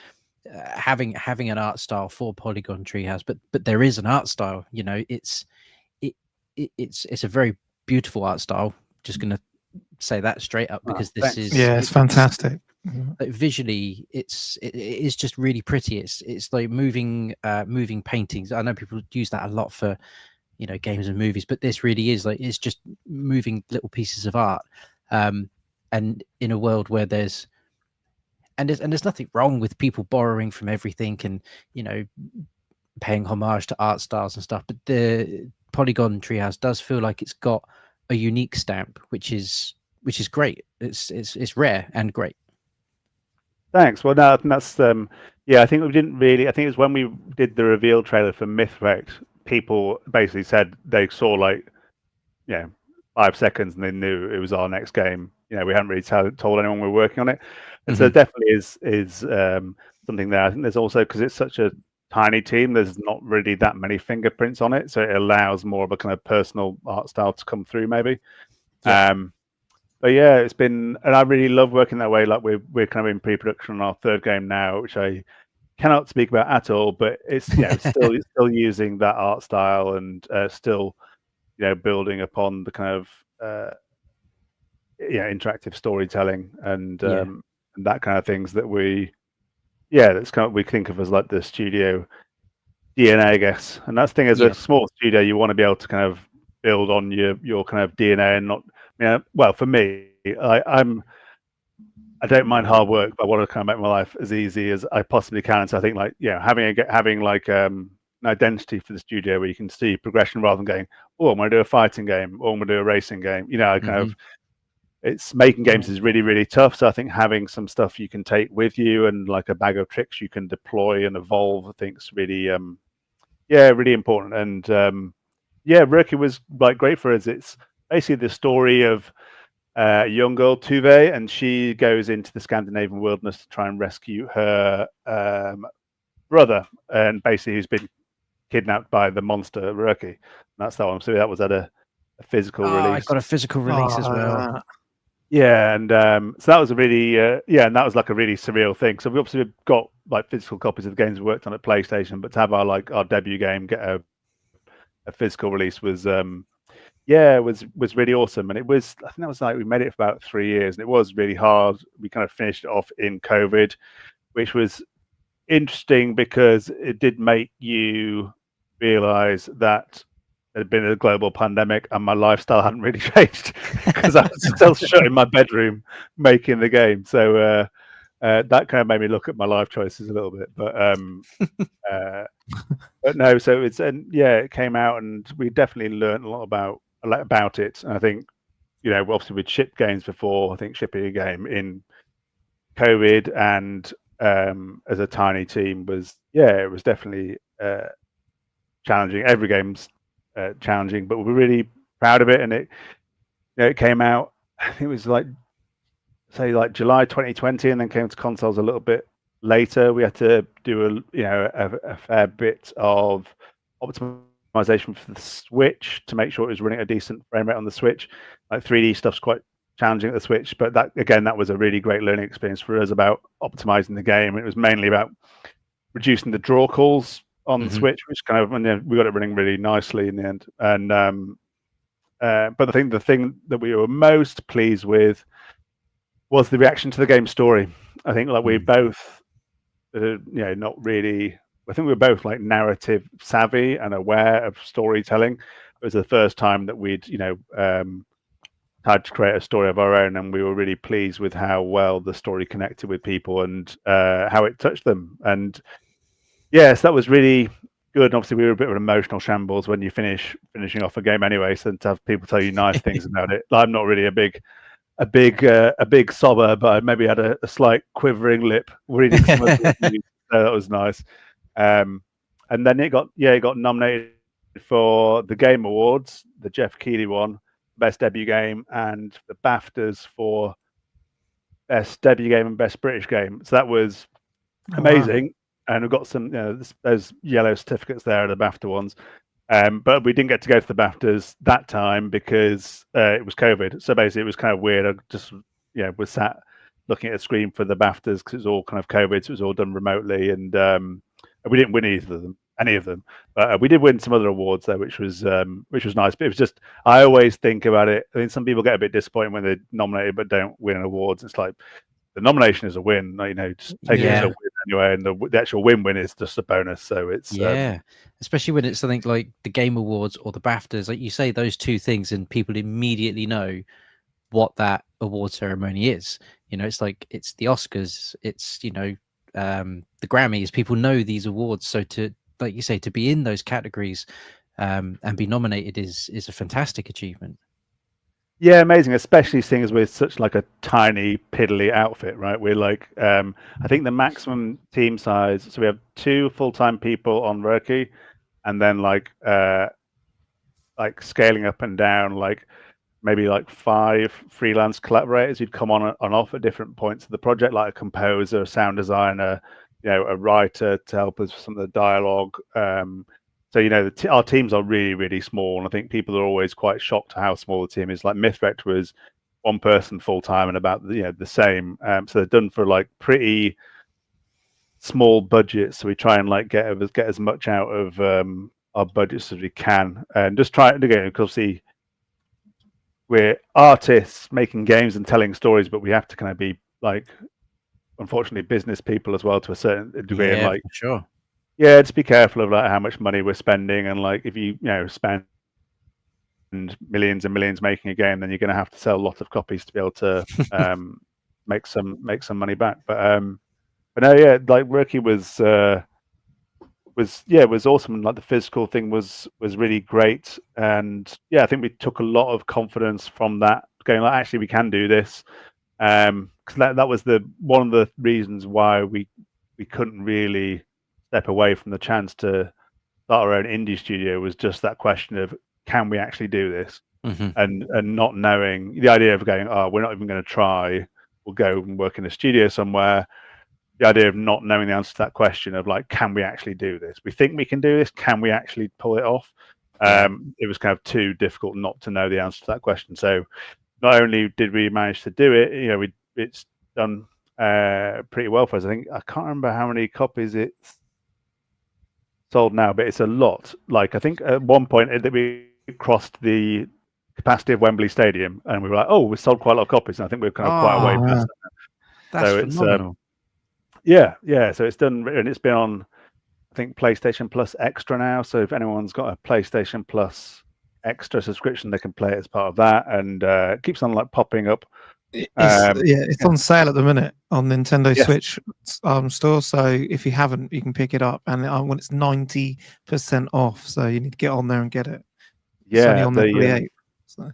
having an art style for Polygon Treehouse, but there is an art style. You know, it's a very beautiful art style. Just gonna say that straight up, because this is it's fantastic. Like, visually, it is just really pretty. It's like moving paintings. I know people use that a lot for, you know, games and movies, but this really is like, it's just moving little pieces of art. And in a world where there's nothing wrong with people borrowing from everything and, you know, paying homage to art styles and stuff, but the Polygon Treehouse does feel like it's got a unique stamp, which is great. It's rare and great. Thanks. Well, no, that's I think we didn't really. I think it was when we did the reveal trailer for Mythwrecked, people basically said they saw like, 5 seconds and they knew it was our next game. You know, we hadn't really told anyone we were working on it, and so it definitely is something there. I think there's also, because it's such a tiny team, there's not really that many fingerprints on it, so it allows more of a kind of personal art style to come through, maybe. But yeah, it's been, and I really love working that way. Like we're kind of in pre-production on our third game now, which I cannot speak about at all. But it's still using that art style and still building upon the kind of interactive storytelling and that kind of things that that's kind of we think of as like the studio DNA, I guess. And that's the thing, as a small studio, you want to be able to kind of build on your kind of DNA and not. Well, for me, I don't mind hard work, but I want to kind of make my life as easy as I possibly can. So I think, like, having like an identity for the studio where you can see progression rather than going, oh, I'm going to do a fighting game, or I'm going to do a racing game. I kind of, it's making games is really, really tough. So I think having some stuff you can take with you and like a bag of tricks you can deploy and evolve, I think is really, really important. And Roki was like great for us. It's basically the story of a young girl, Tuve, and she goes into the Scandinavian wilderness to try and rescue her brother, and basically who's been kidnapped by the monster Roki. And that's that one. So that was at a physical release. I got a physical release as well. Yeah, and so that was a really and that was like a really surreal thing. So we obviously got like physical copies of the games we worked on at PlayStation, but to have our debut game get a physical release was was really awesome. And I think that was like, we made it for about 3 years, and it was really hard. We kind of finished it off in COVID, which was interesting because it did make you realize that there had been a global pandemic and my lifestyle hadn't really changed, because I was still shut in my bedroom making the game. So that kind of made me look at my life choices a little bit. But but no, so it came out, and we definitely learned a lot about it. And I think, obviously we'd shipped games before. I think shipping a game in COVID and as a tiny team was definitely challenging. Every game's challenging, but we're really proud of it. And it came out, I think it was like July 2020, and then came to consoles a little bit later. We had to do a fair bit of optimization for the Switch to make sure it was running at a decent frame rate on the Switch. Like 3D stuff's quite challenging at the Switch, but that was a really great learning experience for us about optimizing the game. It was mainly about reducing the draw calls on the Switch, which kind of, and we got it running really nicely in the end. And but I think the thing that we were most pleased with was the reaction to the game story. I think like we both, not really. I think we were both like narrative savvy and aware of storytelling. It was the first time that we'd, had to create a story of our own, and we were really pleased with how well the story connected with people and how it touched them. And yes, that was really good. And obviously, we were a bit of an emotional shambles when you finishing off a game anyway. So to have people tell you nice things about it, I'm not really a big a big sobber, but I maybe had a slight quivering lip reading some of the reviews, so that was nice. And then it got nominated for the Game Awards, the Jeff Keighley one, Best Debut Game, and the BAFTAs for Best Debut Game and Best British Game. So that was amazing. Wow. And we've got some, those yellow certificates there are the BAFTA ones. But we didn't get to go to the BAFTAs that time because it was COVID. So basically, it was kind of weird. I just, was sat looking at a screen for the BAFTAs because it was all kind of COVID. So it was all done remotely, and we didn't win any of them. But we did win some other awards though, which was nice. But it was just, I always think about it. I mean, some people get a bit disappointed when they're nominated but don't win awards. It's like the nomination is a win, just take it as a win anyway, and the actual win is just a bonus. So it's especially when it's something like the Game Awards or the BAFTAs, like you say those two things, and people immediately know what that award ceremony is. It's like it's the Oscars, it's the Grammys. People know these awards, so to, like you say, to be in those categories and be nominated is a fantastic achievement. Yeah, amazing, especially seeing as we're such like a tiny, piddly outfit, right? We're like, I think the maximum team size, so we have 2 full-time people on Rurky, and then like scaling up and down, like maybe like 5 freelance collaborators who'd come on and off at different points of the project, like a composer, a sound designer, a writer to help us with some of the dialogue. So, our teams are really, really small. And I think people are always quite shocked at how small the team is. Like Mythwrecked was 1 person full time and about the same. So they're done for like pretty small budgets. So we try and like get as much out of our budgets as we can, and just try to again, because see, we're artists making games and telling stories, but we have to kind of be like, unfortunately, business people as well to a certain degree. And like, sure. Yeah, just be careful of like how much money we're spending, and like if you spend millions and millions making a game, then you're going to have to sell a lot of copies to be able to make some money back. But no, yeah, like Rurky was awesome, and like the physical thing was really great, and yeah, I think we took a lot of confidence from that, going like actually we can do this, because that was one of the reasons why we couldn't really step away from the chance to start our own indie studio, was just that question of can we actually do this, and not knowing, the idea of going, oh, we're not even going to try, we'll go and work in a studio somewhere. The idea of not knowing the answer to that question of like, can we actually do this? We think we can do this. Can we actually pull it off? It was kind of too difficult not to know the answer to that question. So not only did we manage to do it, it's done pretty well for us. I think I can't remember how many copies it's sold now, but it's a lot. Like I think at one point that we crossed the capacity of Wembley Stadium, and we were like, oh, we sold quite a lot of copies. And I think we're kind of quite a way past that. That's phenomenal. Yeah. So it's done, and it's been on, I think, PlayStation Plus Extra now. So if anyone's got a PlayStation Plus Extra subscription, they can play it as part of that, and it keeps on like popping up. It's on sale at the minute on Nintendo Switch store. So if you haven't, you can pick it up, and when it's 90% off, so you need to get on there and get it. Yeah, it's only on the 28th. So.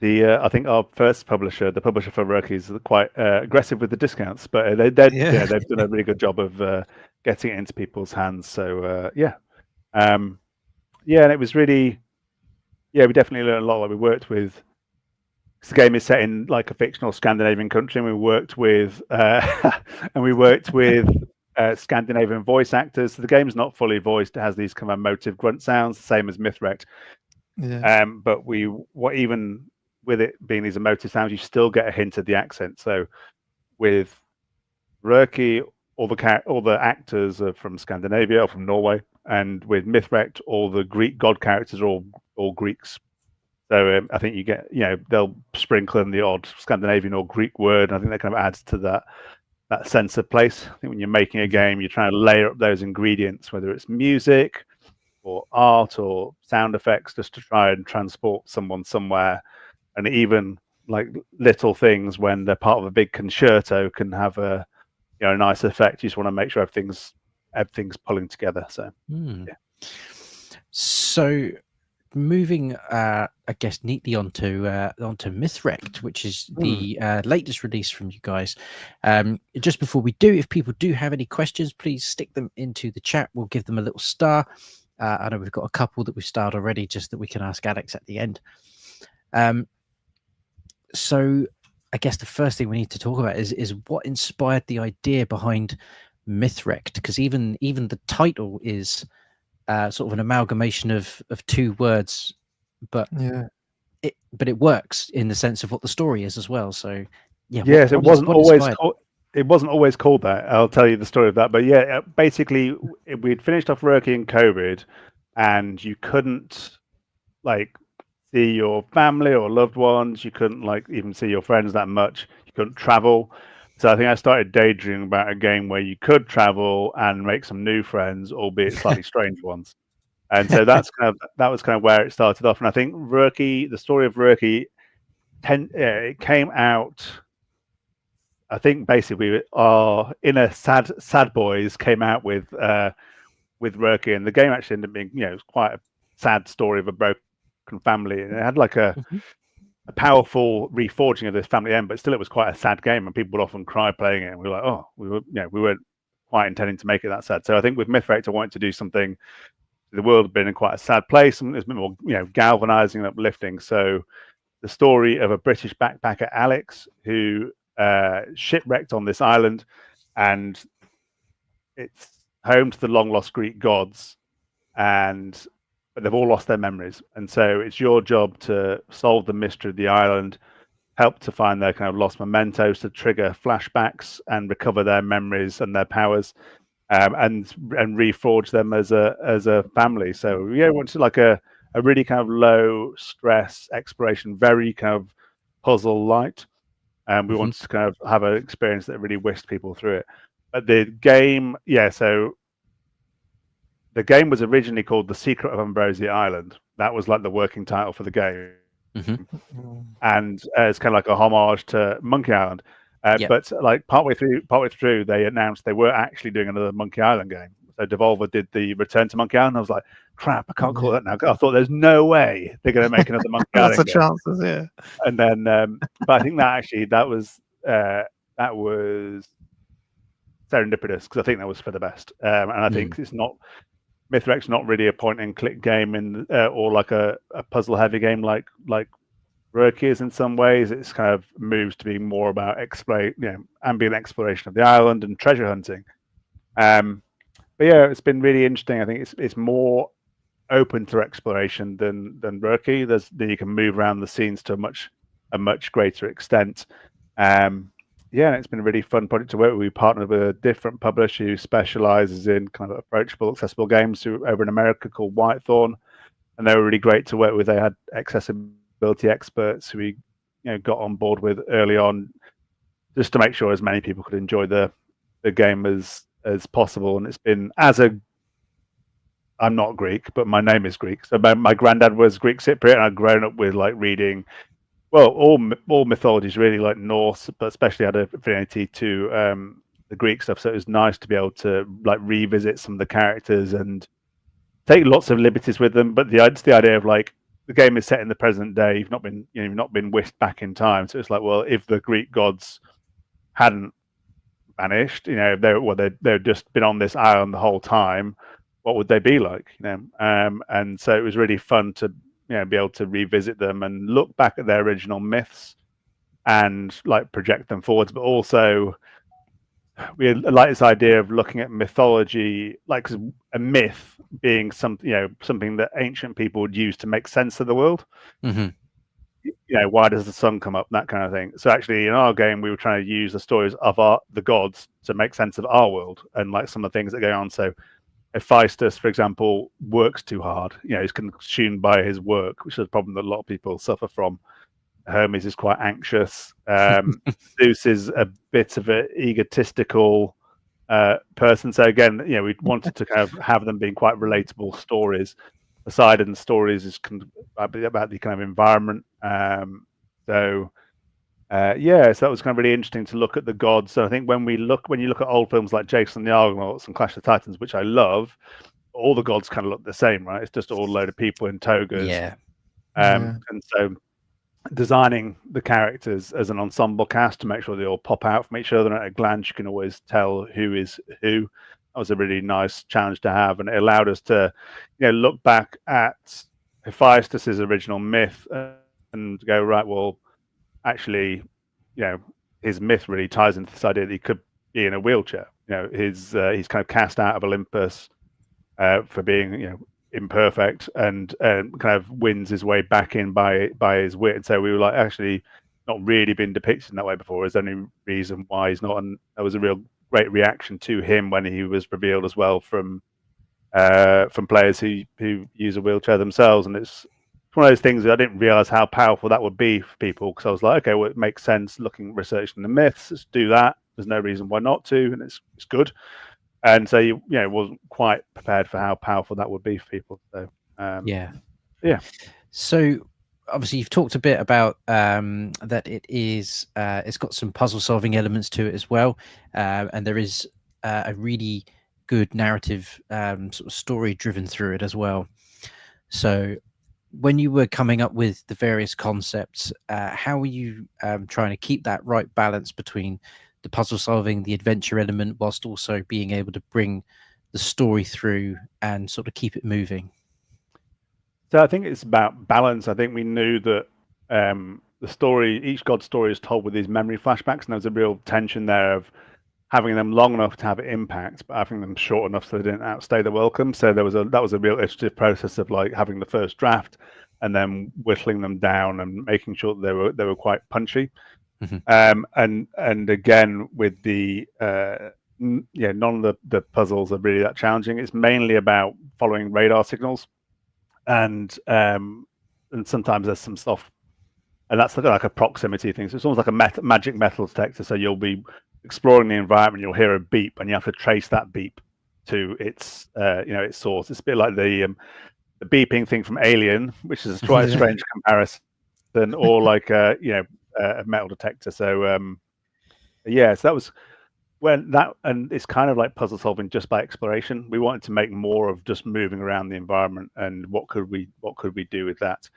I think our first publisher, the publisher for Rurky, is quite aggressive with the discounts, but they've done a really good job of getting it into people's hands. So and it was really, we definitely learned a lot. Like we worked with, the game is set in like a fictional Scandinavian country, and we worked with Scandinavian voice actors. So the game's not fully voiced; it has these kind of emotive grunt sounds, the same as Mythwrecked. But even with it being these emotive sounds, you still get a hint of the accent. So with Rurky, all the actors are from Scandinavia or from Norway, and with Mythwrecked, all the Greek god characters are all Greeks. So I think you get, they'll sprinkle in the odd Scandinavian or Greek word, and I think that kind of adds to that sense of place. I think when you're making a game, you're trying to layer up those ingredients, whether it's music or art or sound effects, just to try and transport someone somewhere. And even like little things when they're part of a big concerto can have a nice effect. You just want to make sure everything's pulling together. So So moving, I guess, neatly onto Mythwrecked, which is the latest release from you guys. Just before we do, if people do have any questions, please stick them into the chat. We'll give them a little star. I know we've got a couple that we've starred already, just that we can ask Alex at the end. So I guess the first thing we need to talk about is what inspired the idea behind Mythwrecked, because even the title is sort of an amalgamation of two words, but it works in the sense of what the story is as well. So yes, it wasn't always called that. I'll tell you the story of that. But yeah, basically we'd finished off working in COVID, and you couldn't like see your family or loved ones. You couldn't like even see your friends that much. You couldn't travel. So I think I started daydreaming about a game where you could travel and make some new friends, albeit slightly strange ones. And so that was kind of where it started off. And I think the story of Rookie, it came out. I think basically our inner sad boys came out with Rookie, and the game actually ended up being, it was quite a sad story of a broken family, and it had like a powerful reforging of this family end, but still it was quite a sad game, and people would often cry playing it, and we were like, oh, we weren't quite intending to make it that sad. So I think with Mythwrecked I wanted to do something. The world had been in quite a sad place, and it's been more galvanizing and uplifting. So the story of a British backpacker, Alex, who shipwrecked on this island, and it's home to the long lost Greek gods, but they've all lost their memories, and so it's your job to solve the mystery of the island, help to find their kind of lost mementos, to trigger flashbacks and recover their memories and their powers, and reforge them as a family. So we wanted like a really kind of low stress exploration, very kind of puzzle light, and we wanted to kind of have an experience that really whisked people through it. But the game, so the game was originally called The Secret of Ambrosia Island. That was like the working title for the game. And it's kind of like a homage to Monkey Island. But like partway through, they announced they were actually doing another Monkey Island game. So Devolver did the Return to Monkey Island. I was like, crap, I can't call that now. I thought there's no way they're going to make another Monkey Island game. Lots of chances, yeah. And then, but I think that was serendipitous, because I think that was for the best. And I think it's not. Mythwrecked's not really a point-and-click game or like a puzzle-heavy game like Rookie is in some ways. It's kind of moves to be more about ambient exploration of the island and treasure hunting. But it's been really interesting. I think it's more open to exploration than Rookie. You can move around the scenes to a much greater extent. And it's been a really fun project to work with. We partnered with a different publisher who specializes in kind of approachable, accessible games over in America called Whitethorn, and they were really great to work with. They had accessibility experts who we got on board with early on, just to make sure as many people could enjoy the game as possible. And it's been I'm not Greek, but my name is Greek. So my granddad was Greek Cypriot, and I'd grown up with like reading. Well, all mythologies really, like Norse, but especially had an affinity to the Greek stuff. So it was nice to be able to like revisit some of the characters and take lots of liberties with them. But the idea of like the game is set in the present day. You've not been whisked back in time. So it's like, well, if the Greek gods hadn't vanished, they've just been on this island the whole time, what would they be like? And so it was really fun to be able to revisit them and look back at their original myths and like project them forwards. But also we like this idea of looking at mythology, like a myth being something that ancient people would use to make sense of the world. Why does the sun come up, that kind of thing. So actually in our game we were trying to use the stories of the gods to make sense of our world and like some of the things that go on. So Hephaestus, for example, works too hard. He's consumed by his work, which is a problem that a lot of people suffer from. Hermes is quite anxious. Zeus is a bit of an egotistical person. So again, we wanted to kind of have them being quite relatable stories. Poseidon stories is about the kind of environment. So that was kind of really interesting to look at the gods. So I think when you look at old films like Jason and the Argonauts and Clash of the Titans, which I love, all the gods kind of look the same, right? It's just all a load of people in togas. Yeah. And so designing the characters as an ensemble cast to make sure they all pop out from each other, and at a glance you can always tell who is who. That was a really nice challenge to have, and it allowed us to, look back at Hephaestus's original myth and go, right, well, actually, his myth really ties into this idea that he could be in a wheelchair. He's kind of cast out of Olympus for being, imperfect, and kind of wins his way back in by his wit. And so we were like, actually, not really been depicted in that way before. Is the only reason why he's not. And there was a real great reaction to him when he was revealed as well from players who use a wheelchair themselves. And it's one of those things that I didn't realize how powerful that would be for people, because I was like, okay, well, it makes sense researching the myths. Let's do that. There's no reason why not to, and it's good. And so wasn't quite prepared for how powerful that would be for people. So yeah. So obviously you've talked a bit about that it's got some puzzle solving elements to it as well, and there is a really good narrative sort of story driven through it as well. So when you were coming up with the various concepts, how were you trying to keep that right balance between the puzzle solving, the adventure element, whilst also being able to bring the story through and sort of keep it moving? So I think it's about balance. I think we knew that the story, each god's story, is told with these memory flashbacks, and there's a real tension there of having them long enough to have impact, but having them short enough so they didn't outstay the welcome. So that was a real iterative process of like having the first draft and then whittling them down and making sure that they were quite punchy. And again, with the none of the puzzles are really that challenging. It's mainly about following radar signals, and sometimes there's some stuff, and that's like a proximity thing. So it's almost like a magic metal detector. So you'll be exploring the environment, you'll hear a beep, and you have to trace that beep to its its source. It's a bit like the beeping thing from Alien, which is quite a strange comparison, or like a metal detector. So so that was when that, and it's kind of like puzzle solving just by exploration. We wanted to make more of just moving around the environment and what could we do with that.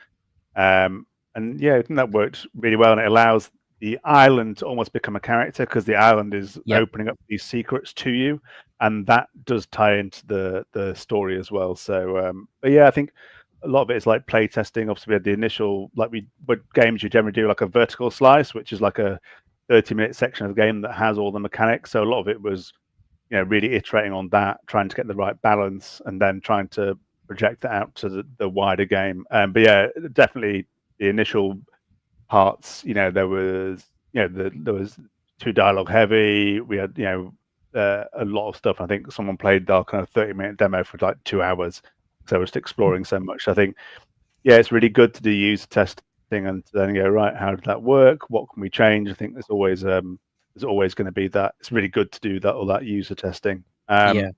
And I think that worked really well, and it allows the island to almost become a character, because the island is opening up these secrets to you, and that does tie into the story as well. So but I think a lot of it is like play testing. Obviously, we had the initial, like with games you generally do like a vertical slice, which is like a 30-minute section of the game that has all the mechanics. So a lot of it was, really iterating on that, trying to get the right balance, and then trying to project that out to the wider game. But definitely the initial parts, there was too dialogue heavy. We had a lot of stuff. I think someone played our kind of 30-minute demo for like 2 hours. So we're just exploring so much. I think, it's really good to do user testing and then go, right, how did that work? What can we change? I think there's always going to be that. It's really good to do that, all that user testing. And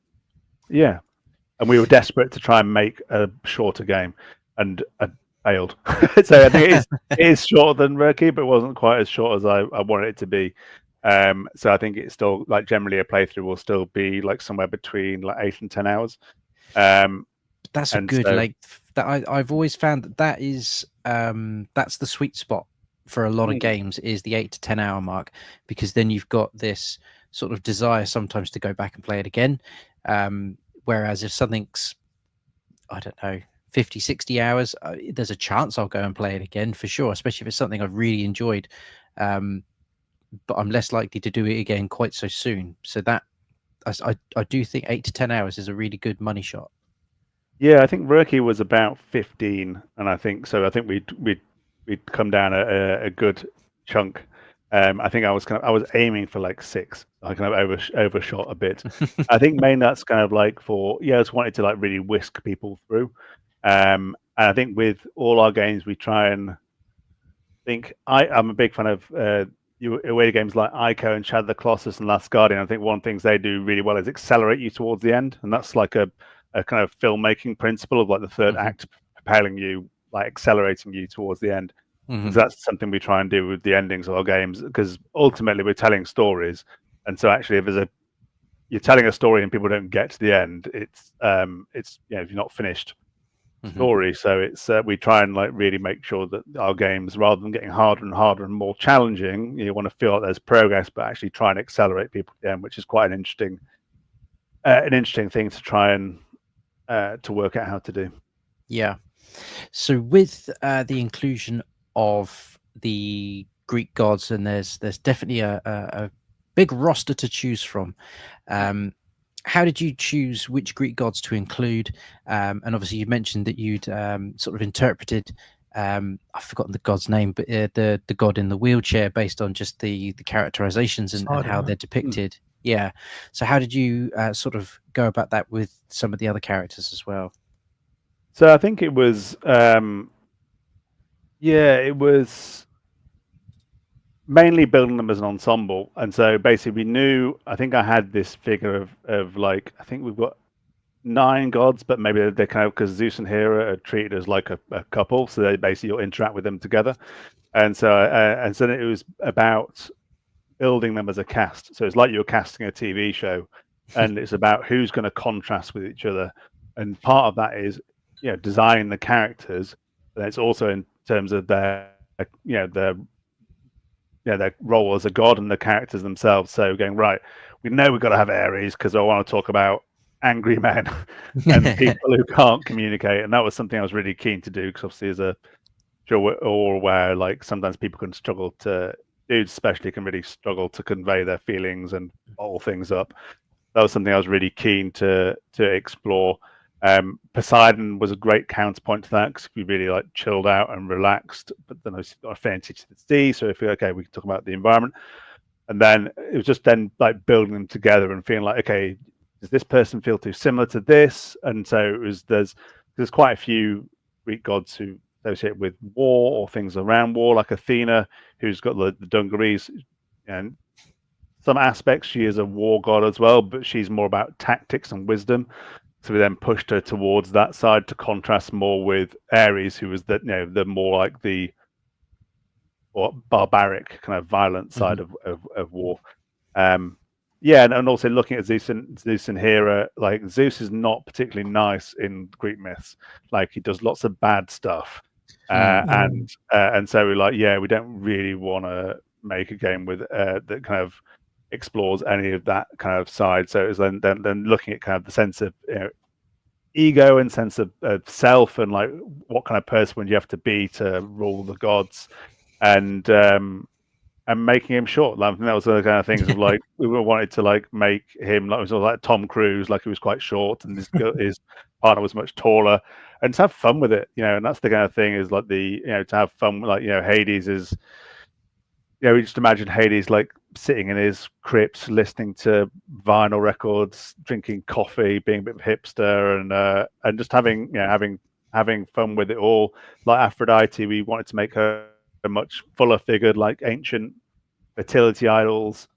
we were desperate to try and make a shorter game, and failed. So I think it is shorter than Rookie, but it wasn't quite as short as I wanted it to be. So I think it's still, like, generally a playthrough will still be like somewhere between like 8 and 10 hours. That's a good length. That I've always found that is that's the sweet spot for a lot of games, is the 8 to 10 hour mark, because then you've got this sort of desire sometimes to go back and play it again. Whereas if something's, I don't know, 50, 60 hours, there's a chance I'll go and play it again for sure, especially if it's something I've really enjoyed. But I'm less likely to do it again quite so soon. So that I do think 8 to 10 hours is a really good money shot. Yeah, I think Rookie was about 15, and I think we'd come down a good chunk. I think I was aiming for like 6. I kind of overshot a bit. I think mainly that's kind of like I just wanted to like really whisk people through. And I think with all our games, we try and think. I'm a big fan of away games like Ico and Shadow of the Colossus and Last Guardian. I think one of the things they do really well is accelerate you towards the end, and that's like a kind of filmmaking principle of like the third act propelling you, like accelerating you towards the end. So that's something we try and do with the endings of our games, because ultimately we're telling stories. And so actually if there's you're telling a story and people don't get to the end, it's if you're not finished story. So it's we try and like really make sure that our games, rather than getting harder and harder and more challenging, you want to feel like there's progress, but actually try and accelerate people to the end, which is quite an interesting thing to try and to work out how to do. Yeah. So with the inclusion of the Greek gods, and there's definitely a big roster to choose from. How did you choose which Greek gods to include? And obviously, you mentioned that you'd sort of interpreted, I've forgotten the god's name, but the god in the wheelchair based on just the characterizations and how they're depicted. Yeah. So how did you sort of go about that with some of the other characters as well? So I think it was, it was mainly building them as an ensemble. And so basically we knew, I think I had this figure of like, I think we've got 9 gods, but maybe they're kind of, because Zeus and Hera are treated as like a couple, so they basically you'll interact with them together. And so then it was about building them as a cast. So it's like you're casting a TV show, and it's about who's going to contrast with each other. And part of that is, designing the characters, but it's also in terms of their role as a god and the characters themselves. So going, right, we know we've got to have Ares because I want to talk about angry men and people who can't communicate. And that was something I was really keen to do, because obviously, as sure we're all aware, like sometimes people can struggle to, dudes especially can really struggle to convey their feelings and bottle things up. That was something I was really keen to explore. Poseidon was a great counterpoint to that, because we really like chilled out and relaxed, but then I got affinity to the sea. So if we can talk about the environment. And then it was just then like building them together and feeling like, okay, does this person feel too similar to this? And so it was, there's quite a few Greek gods who associate with war or things around war, like Athena, who's got the dungarees, and some aspects she is a war god as well, but she's more about tactics and wisdom. So we then pushed her towards that side to contrast more with Ares, who was the more like the barbaric kind of violent side of war. And also looking at Zeus and Hera, like Zeus is not particularly nice in Greek myths. Like he does lots of bad stuff, and so we're like, we don't really want to make a game with that kind of explores any of that kind of side. So it was then looking at kind of the sense of ego and sense of self, and like what kind of person would you have to be to rule the gods, and making him short. Like, I think that was the kind of things of like we wanted to like make him like, it was like Tom Cruise, like he was quite short, and his partner was much taller, and to have fun with it, and that's the kind of thing, is like to have fun, like Hades is, we just imagine Hades like sitting in his crypt listening to vinyl records, drinking coffee, being a bit of a hipster, and just having having fun with it all. Like Aphrodite, we wanted to make her a much fuller figured, like ancient fertility idols,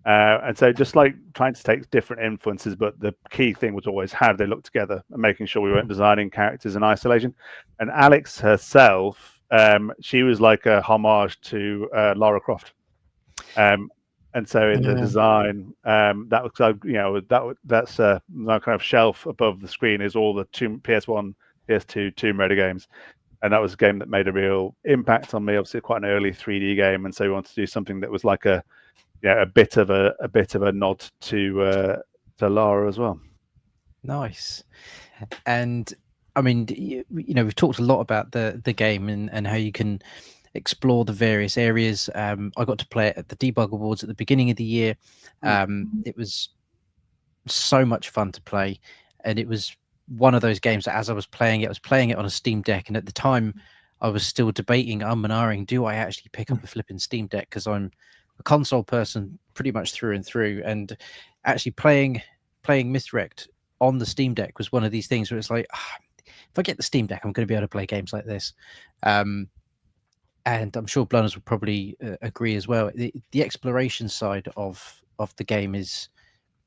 and so just like trying to take different influences, but the key thing was always how they look together, and making sure we weren't designing characters in isolation. And Alex herself, she was like a homage to Lara Croft, and so in the design, that was that's my kind of shelf above the screen is all the PS1, PS2 Tomb Raider games. And that was a game that made a real impact on me. Obviously, quite an early 3D game, and so we wanted to do something that was like a bit of a nod to Lara as well. Nice. And I mean, we've talked a lot about the game and how you can explore the various areas. I got to play it at the Debug Awards at the beginning of the year. It was so much fun to play, and it was one of those games that as I was playing it on a Steam Deck, and at the time I was still debating, and ahhing, do I actually pick up a flipping Steam Deck, because I'm a console person pretty much through and through, and actually playing Mythwrecked on the Steam Deck was one of these things where it's like, if I get the Steam Deck, I'm going to be able to play games like this. And I'm sure Blunners would probably agree as well. The exploration side of the game is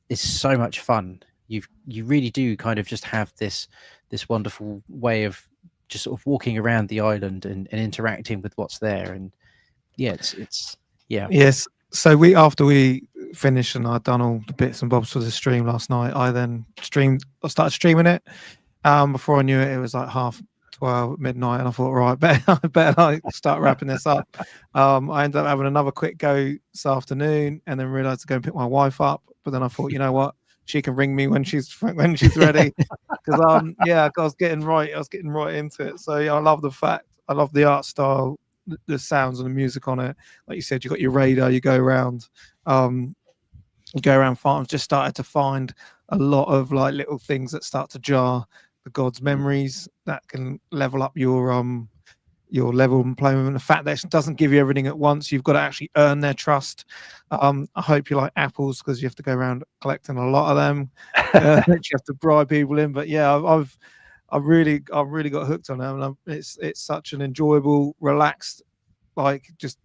so much fun. You really do kind of just have this wonderful way of just sort of walking around the island and interacting with what's there. And it's yes. So after we finished and I'd done all the bits and bobs for the stream last night, I started streaming it. Before I knew it, it was like 12 midnight, and I thought, right, I better like start wrapping this up. I ended up having another quick go this afternoon, and then realised to go and pick my wife up. But then I thought, you know what, she can ring me when she's ready, because I was getting right into it. So yeah, I love the art style, the sounds and the music on it. Like you said, you got your radar, you go around farms. Just started to find a lot of like little things that start to jar the gods' memories that can level up your level of employment. The fact that it doesn't give you everything at once, you've got to actually earn their trust. I hope you like apples, because you have to go around collecting a lot of them. You have to bribe people in. But yeah, I've really got hooked on them, and it's such an enjoyable, relaxed, like just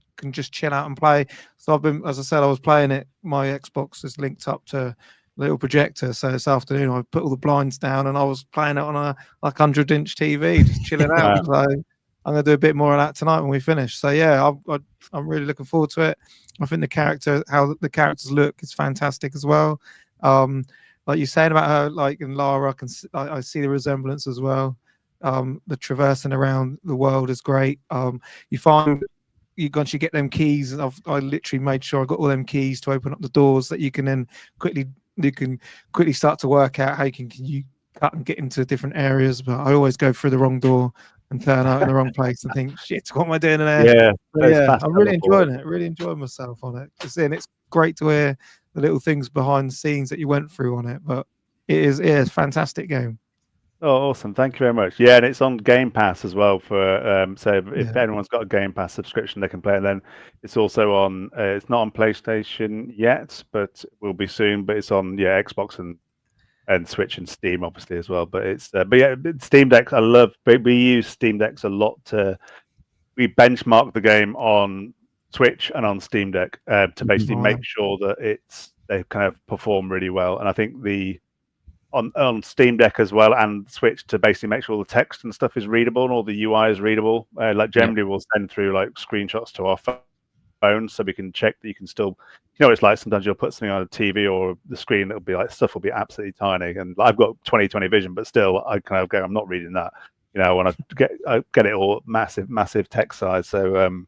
chill out and play. So I've been, as I said, I was playing it. My Xbox is linked up to a little projector. So this afternoon I put all the blinds down and I was playing it on a 100-inch TV, just chilling out. So I'm gonna do a bit more of that tonight when we finish. So yeah, I'm really looking forward to it. I think how the characters look is fantastic as well. Like you're saying about her, like in Lara, I see the resemblance as well. The traversing around the world is great. You find once you get them keys, I literally made sure I got all them keys to open up the doors that you can quickly start to work out how you cut and get into different areas. But I always go through the wrong door and turn out in the wrong place and think, shit, what am I doing in there? I'm really enjoying it. Really enjoying myself on it. It's great to hear the little things behind the scenes that you went through on it. But it is a fantastic game. Oh, awesome. Thank you very much. Yeah, and it's on Game Pass as well for so if anyone's got a Game Pass subscription, they can play it. Then it's also on it's not on PlayStation yet, but will be soon. But it's on Xbox and Switch and Steam obviously as well. But it's Steam Deck. We use Steam Decks a lot we benchmark the game on Switch and on Steam Deck to basically make sure that they kind of perform really well. And I think on Steam Deck as well and Switch to basically make sure all the text and stuff is readable and all the UI is readable. Like generally we'll send through like screenshots to our phone so we can check that you can still, it's like sometimes you'll put something on a TV or the screen that'll be like stuff will be absolutely tiny. And I've got 20/20 vision, but still I kind of go, I'm not reading that. I want to get it all massive text size. So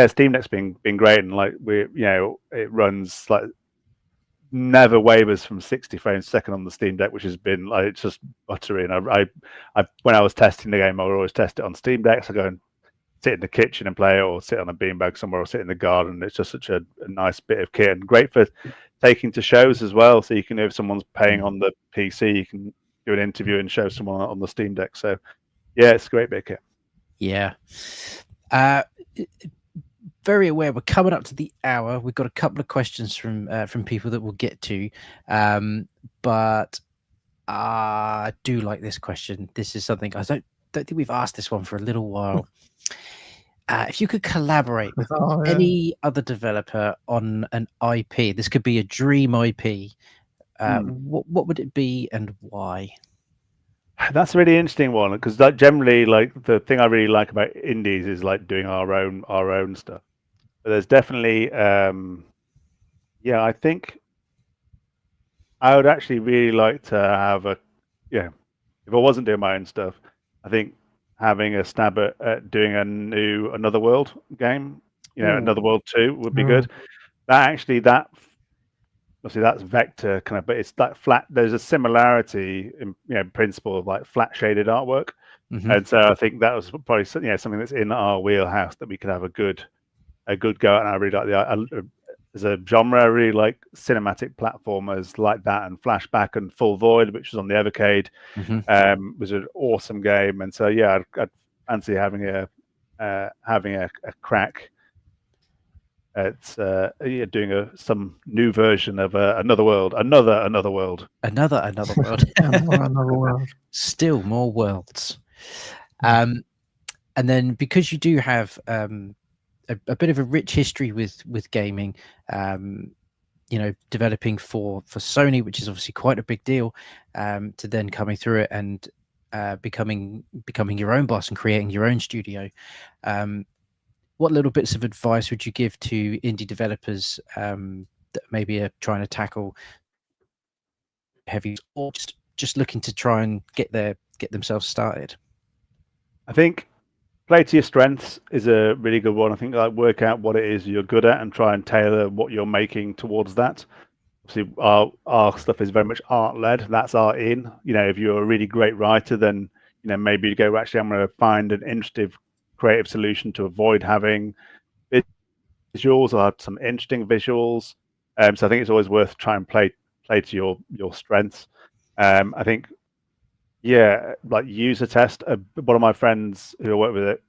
Steam Deck's been great, and like it runs like never wavers from 60 frames a second on the Steam Deck, which has been like it's just buttery. And I when I was testing the game, I would always test it on Steam Deck. So I go and sit in the kitchen and play it, or sit on a beanbag somewhere, or sit in the garden. It's just such a nice bit of kit, and great for taking to shows as well. So you can, if someone's paying on the PC, you can do an interview and show someone on the Steam Deck. So yeah, it's a great bit of kit. Yeah. Very aware we're coming up to the hour. We've got a couple of questions from people that we'll get to, but I do like this question. This is something I don't think we've asked this one for a little while. If you could collaborate with any other developer on an IP, this could be a dream IP. What would it be and why? That's a really interesting one, because generally, like the thing I really like about indies is like doing our own stuff. But there's definitely, I think I would actually really like to have if I wasn't doing my own stuff, I think having a stab at doing another world game, Another World 2 would be good. Obviously that's vector kind of, but it's that flat. There's a similarity in principle of like flat shaded artwork, and so I think that was probably something that's in our wheelhouse that we could have a good go at. And I really like as a genre, I really like cinematic platformers like that, and Flashback and Full Void, which was on the Evercade, was an awesome game. And so I'd fancy having a crack at doing some new version of another world, another world, another world, another world, still more worlds. And then because you do have a bit of a rich history with gaming, developing for Sony, which is obviously quite a big deal, to then coming through it and becoming your own boss and creating your own studio. What little bits of advice would you give to indie developers that maybe are trying to tackle heavy, or just looking to try and get themselves started? I think play to your strengths is a really good one. I think like work out what it is you're good at and try and tailor what you're making towards that. Obviously, our stuff is very much art led. That's art in. If you're a really great writer, then maybe you go, actually, I'm going to find an interesting creative solution to avoid having visuals or have some interesting visuals. So I think it's always worth trying to play to your strengths. I think, like user test. One of my friends who I work with at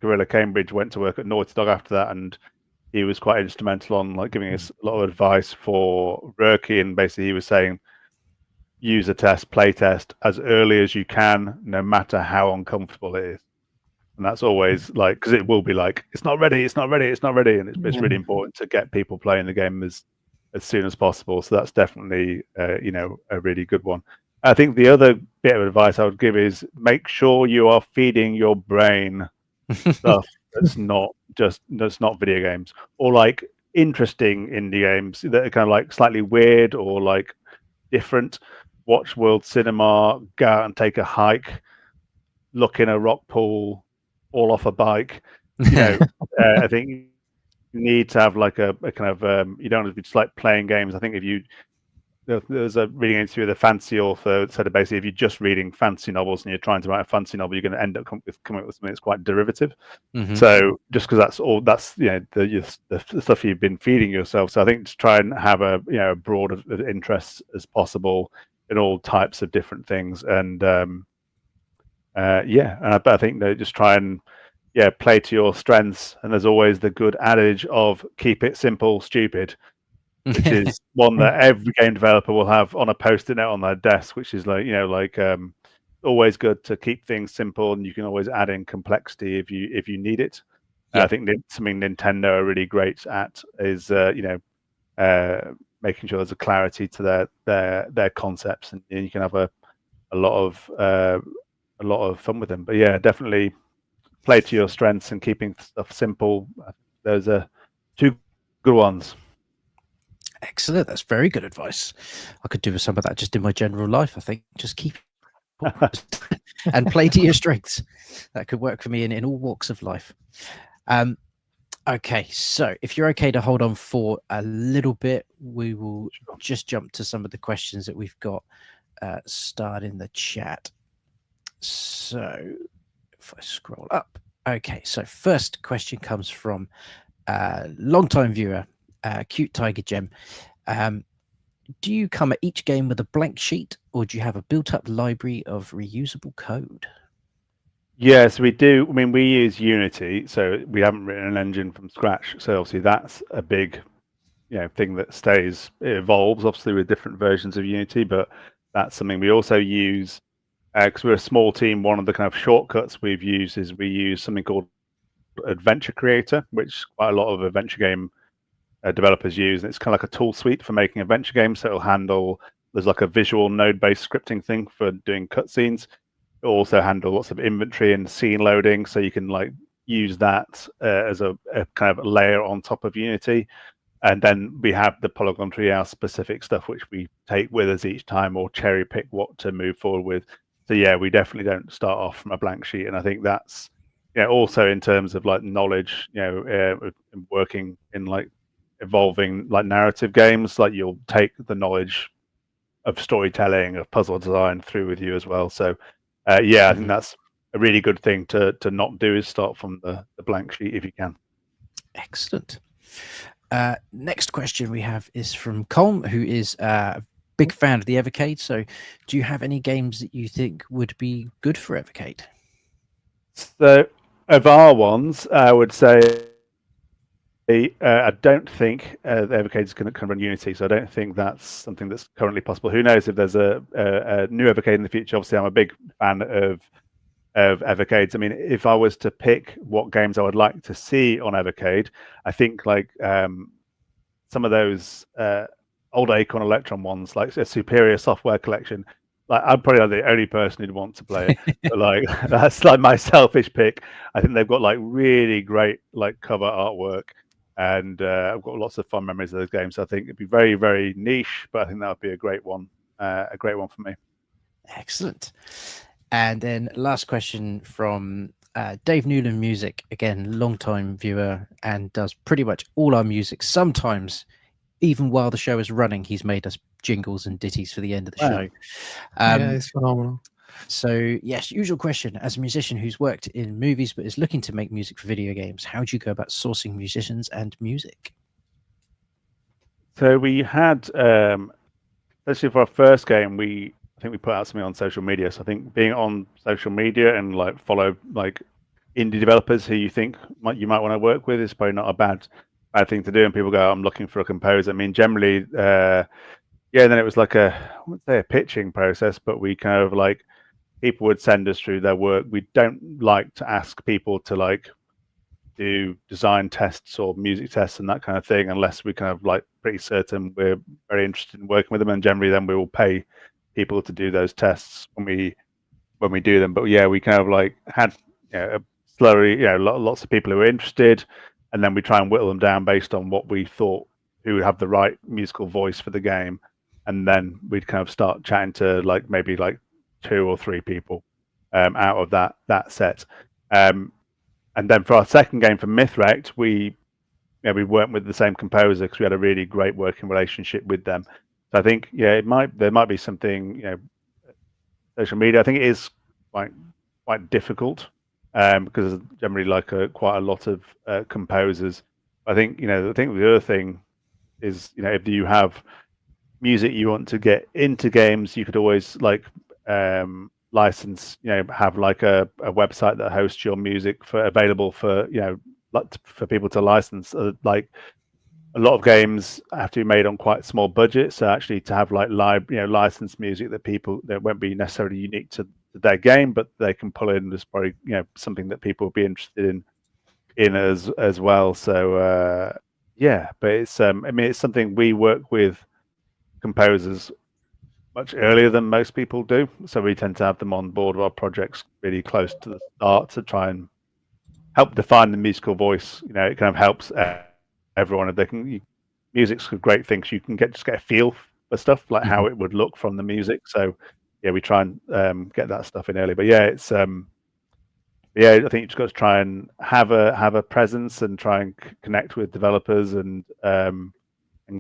Gorilla Cambridge went to work at Naughty Dog after that, and he was quite instrumental on like giving us a lot of advice for Rurky, and basically he was saying user test, play test as early as you can, no matter how uncomfortable it is. And that's always like, because it will be like, it's not ready, it's not ready, it's not ready. And it's really important to get people playing the game as soon as possible. So that's definitely, a really good one. I think the other bit of advice I would give is make sure you are feeding your brain stuff that's not video games, or like interesting indie games that are kind of like slightly weird or like different. Watch world cinema, go out and take a hike, look in a rock pool, all off a bike. I think you need to have like a kind of you don't have to be just like playing games. I think there's a reading interview with a fantasy author that said basically if you're just reading fantasy novels and you're trying to write a fantasy novel, you're going to end up coming up with something that's quite derivative. So just because that's the stuff you've been feeding yourself. So I think to try and have a broad of interests as possible in all types of different things, and but I think they just try and play to your strengths. And there's always the good adage of keep it simple, stupid, which is one that every game developer will have on a post-it note on their desk, which is like always good to keep things simple, and you can always add in complexity if you need it. I think something Nintendo are really great at is making sure there's a clarity to their concepts, and you can have a lot of fun with them. But definitely play to your strengths and keeping stuff simple. Those are two good ones. Excellent. That's very good advice. I could do with some of that just in my general life. I think just keep and play to your strengths. That could work for me in all walks of life. Okay, so if you're okay to hold on for a little bit, we will just jump to some of the questions that we've got starred in the chat. So if I scroll up. Okay, so first question comes from long-time viewer, Cute Tiger Gem. Do you come at each game with a blank sheet, or do you have a built-up library of reusable code? Yes, we do. I mean, we use Unity, so we haven't written an engine from scratch. So obviously that's a big, thing that stays. It evolves obviously with different versions of Unity, but that's something we also use because we're a small team. One of the kind of shortcuts we've used is we use something called Adventure Creator, which quite a lot of adventure game developers use, and it's kind of like a tool suite for making adventure games. So it'll handle, there's like a visual node-based scripting thing for doing cutscenes. It'll also handle lots of inventory and scene loading, so you can like use that as a kind of layer on top of Unity. And then we have the Polygon Treehouse specific stuff, which we take with us each time or cherry pick what to move forward with. So we definitely don't start off from a blank sheet. And I think that's also in terms of like knowledge, working in like evolving like narrative games, like you'll take the knowledge of storytelling, of puzzle design through with you as well. So I think that's a really good thing to not do, is start from the blank sheet if you can. Excellent. Next question we have is from Colm, who is a big fan of the Evercade. So do you have any games that you think would be good for Evercade? So of our ones, I would say I don't think the Evercade is going to run Unity, so I don't think that's something that's currently possible. Who knows if there's a new Evercade in the future? Obviously, I'm a big fan of Evercades. I mean, if I was to pick what games I would like to see on Evercade, I think like some of those old Acorn Electron ones, like a Superior Software Collection. Like I'm probably the only person who'd want to play it. But like that's like my selfish pick. I think they've got like really great like cover artwork. and I've got lots of fun memories of those games. So I think it'd be very, very niche, but I think that would be a great one for me. Excellent. And then last question from Dave Newland Music, again, long-time viewer and does pretty much all our music. Sometimes, even while the show is running, he's made us jingles and ditties for the end of the show. Yeah, it's phenomenal. So, yes, usual question. As a musician who's worked in movies but is looking to make music for video games, how do you go about sourcing musicians and music? So we had, especially for our first game, I think we put out something on social media. So I think being on social media and like follow like indie developers who you think you might want to work with is probably not a bad thing to do. And people go, I'm looking for a composer. I mean, generally, then it was like I wouldn't say a pitching process, but we kind of like people would send us through their work. We don't like to ask people to like do design tests or music tests and that kind of thing unless we kind of like pretty certain we're very interested in working with them, and generally then we will pay people to do those tests when we do them. But yeah, we kind of like had a slowly lots of people who were interested, and then we try and whittle them down based on what we thought who would have the right musical voice for the game, and then we'd kind of start chatting to like maybe like 2 or 3 people out of that set. And then for our second game for Mythwrecked, we weren't with the same composer because we had a really great working relationship with them. So I think there might be something social media. I think it is quite difficult because there's generally like quite a lot of composers. I think the other thing is if you have music you want to get into games, you could always like license, have like a website that hosts your music available for for people to license. Like a lot of games have to be made on quite small budgets, so actually to have like live licensed music that won't be necessarily unique to their game, but they can pull in is probably something that people will be interested in as well. So but it's it's something we work with composers much earlier than most people do, so we tend to have them on board of our projects really close to the start to try and help define the musical voice. It kind of helps everyone. If they can, music's a great thing. So you can just get a feel for stuff like how it would look from the music. So yeah, we try and get that stuff in early. But yeah, it's I think you just got to try and have a presence and try and connect with developers and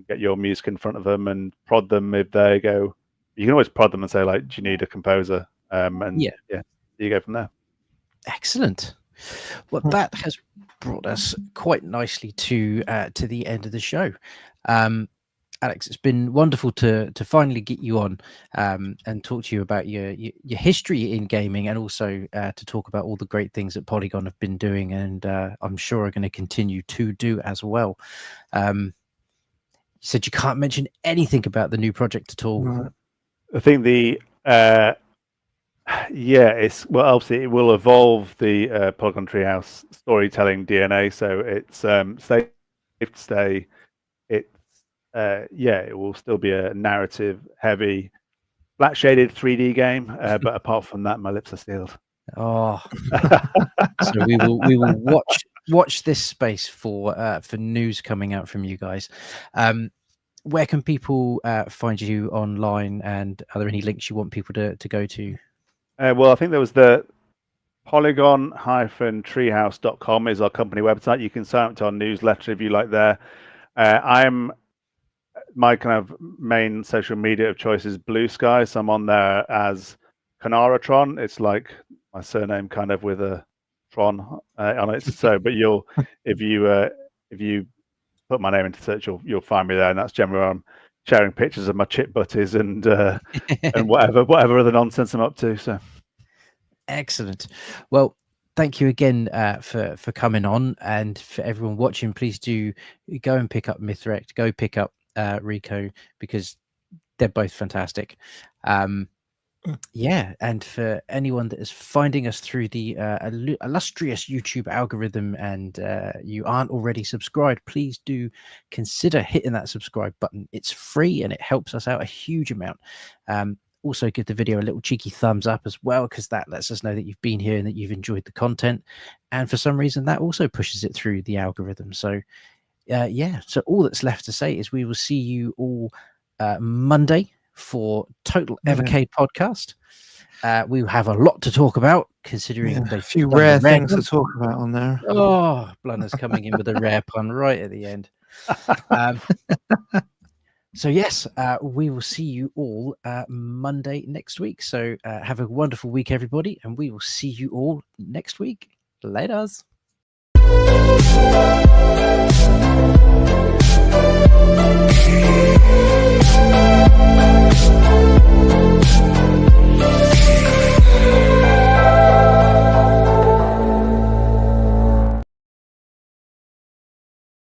get your music in front of them and prod them if they go. You can always prod them and say like, "Do you need a composer?" You go from there. Excellent. Well, that has brought us quite nicely to the end of the show. Alex, it's been wonderful to finally get you on and talk to you about your history in gaming, and also to talk about all the great things that Polygon have been doing, and I'm sure are going to continue to do as well. You said you can't mention anything about the new project at all. Right. I think it's obviously it will evolve the Polygon Treehouse storytelling DNA. So it's safe to say it's it will still be a narrative heavy, flat shaded 3D game. But apart from that, my lips are sealed. Oh, so we will watch this space for news coming out from you guys. Where can people find you online, and are there any links you want people to go to? Well, I think there was the Polygon-treehouse.com is our company website. You can sign up to our newsletter if you like there. My kind of main social media of choice is Blue Sky, so I'm on there as Kanaritron. It's like my surname kind of with a Tron on it. So, but if you put my name into search, you'll find me there, and that's generally where I'm sharing pictures of my chip butties and whatever other nonsense I'm up to. So excellent. Well, thank you again for coming on, and for everyone watching, please do go and pick up Mythwrecked, go pick up Rico, because they're both fantastic. And for anyone that is finding us through the illustrious YouTube algorithm and you aren't already subscribed, please do consider hitting that subscribe button. It's free and it helps us out a huge amount. Also give the video a little cheeky thumbs up as well, because that lets us know that you've been here and that you've enjoyed the content, and for some reason that also pushes it through the algorithm. So yeah, so all that's left to say is we will see you all Monday for Total Evercade podcast. We have a lot to talk about, considering a few rare things to talk about on there. Oh, Blunder's coming in with a rare pun right at the end. So yes, we will see you all Monday next week. So have a wonderful week, everybody, and we will see you all next week. Laters.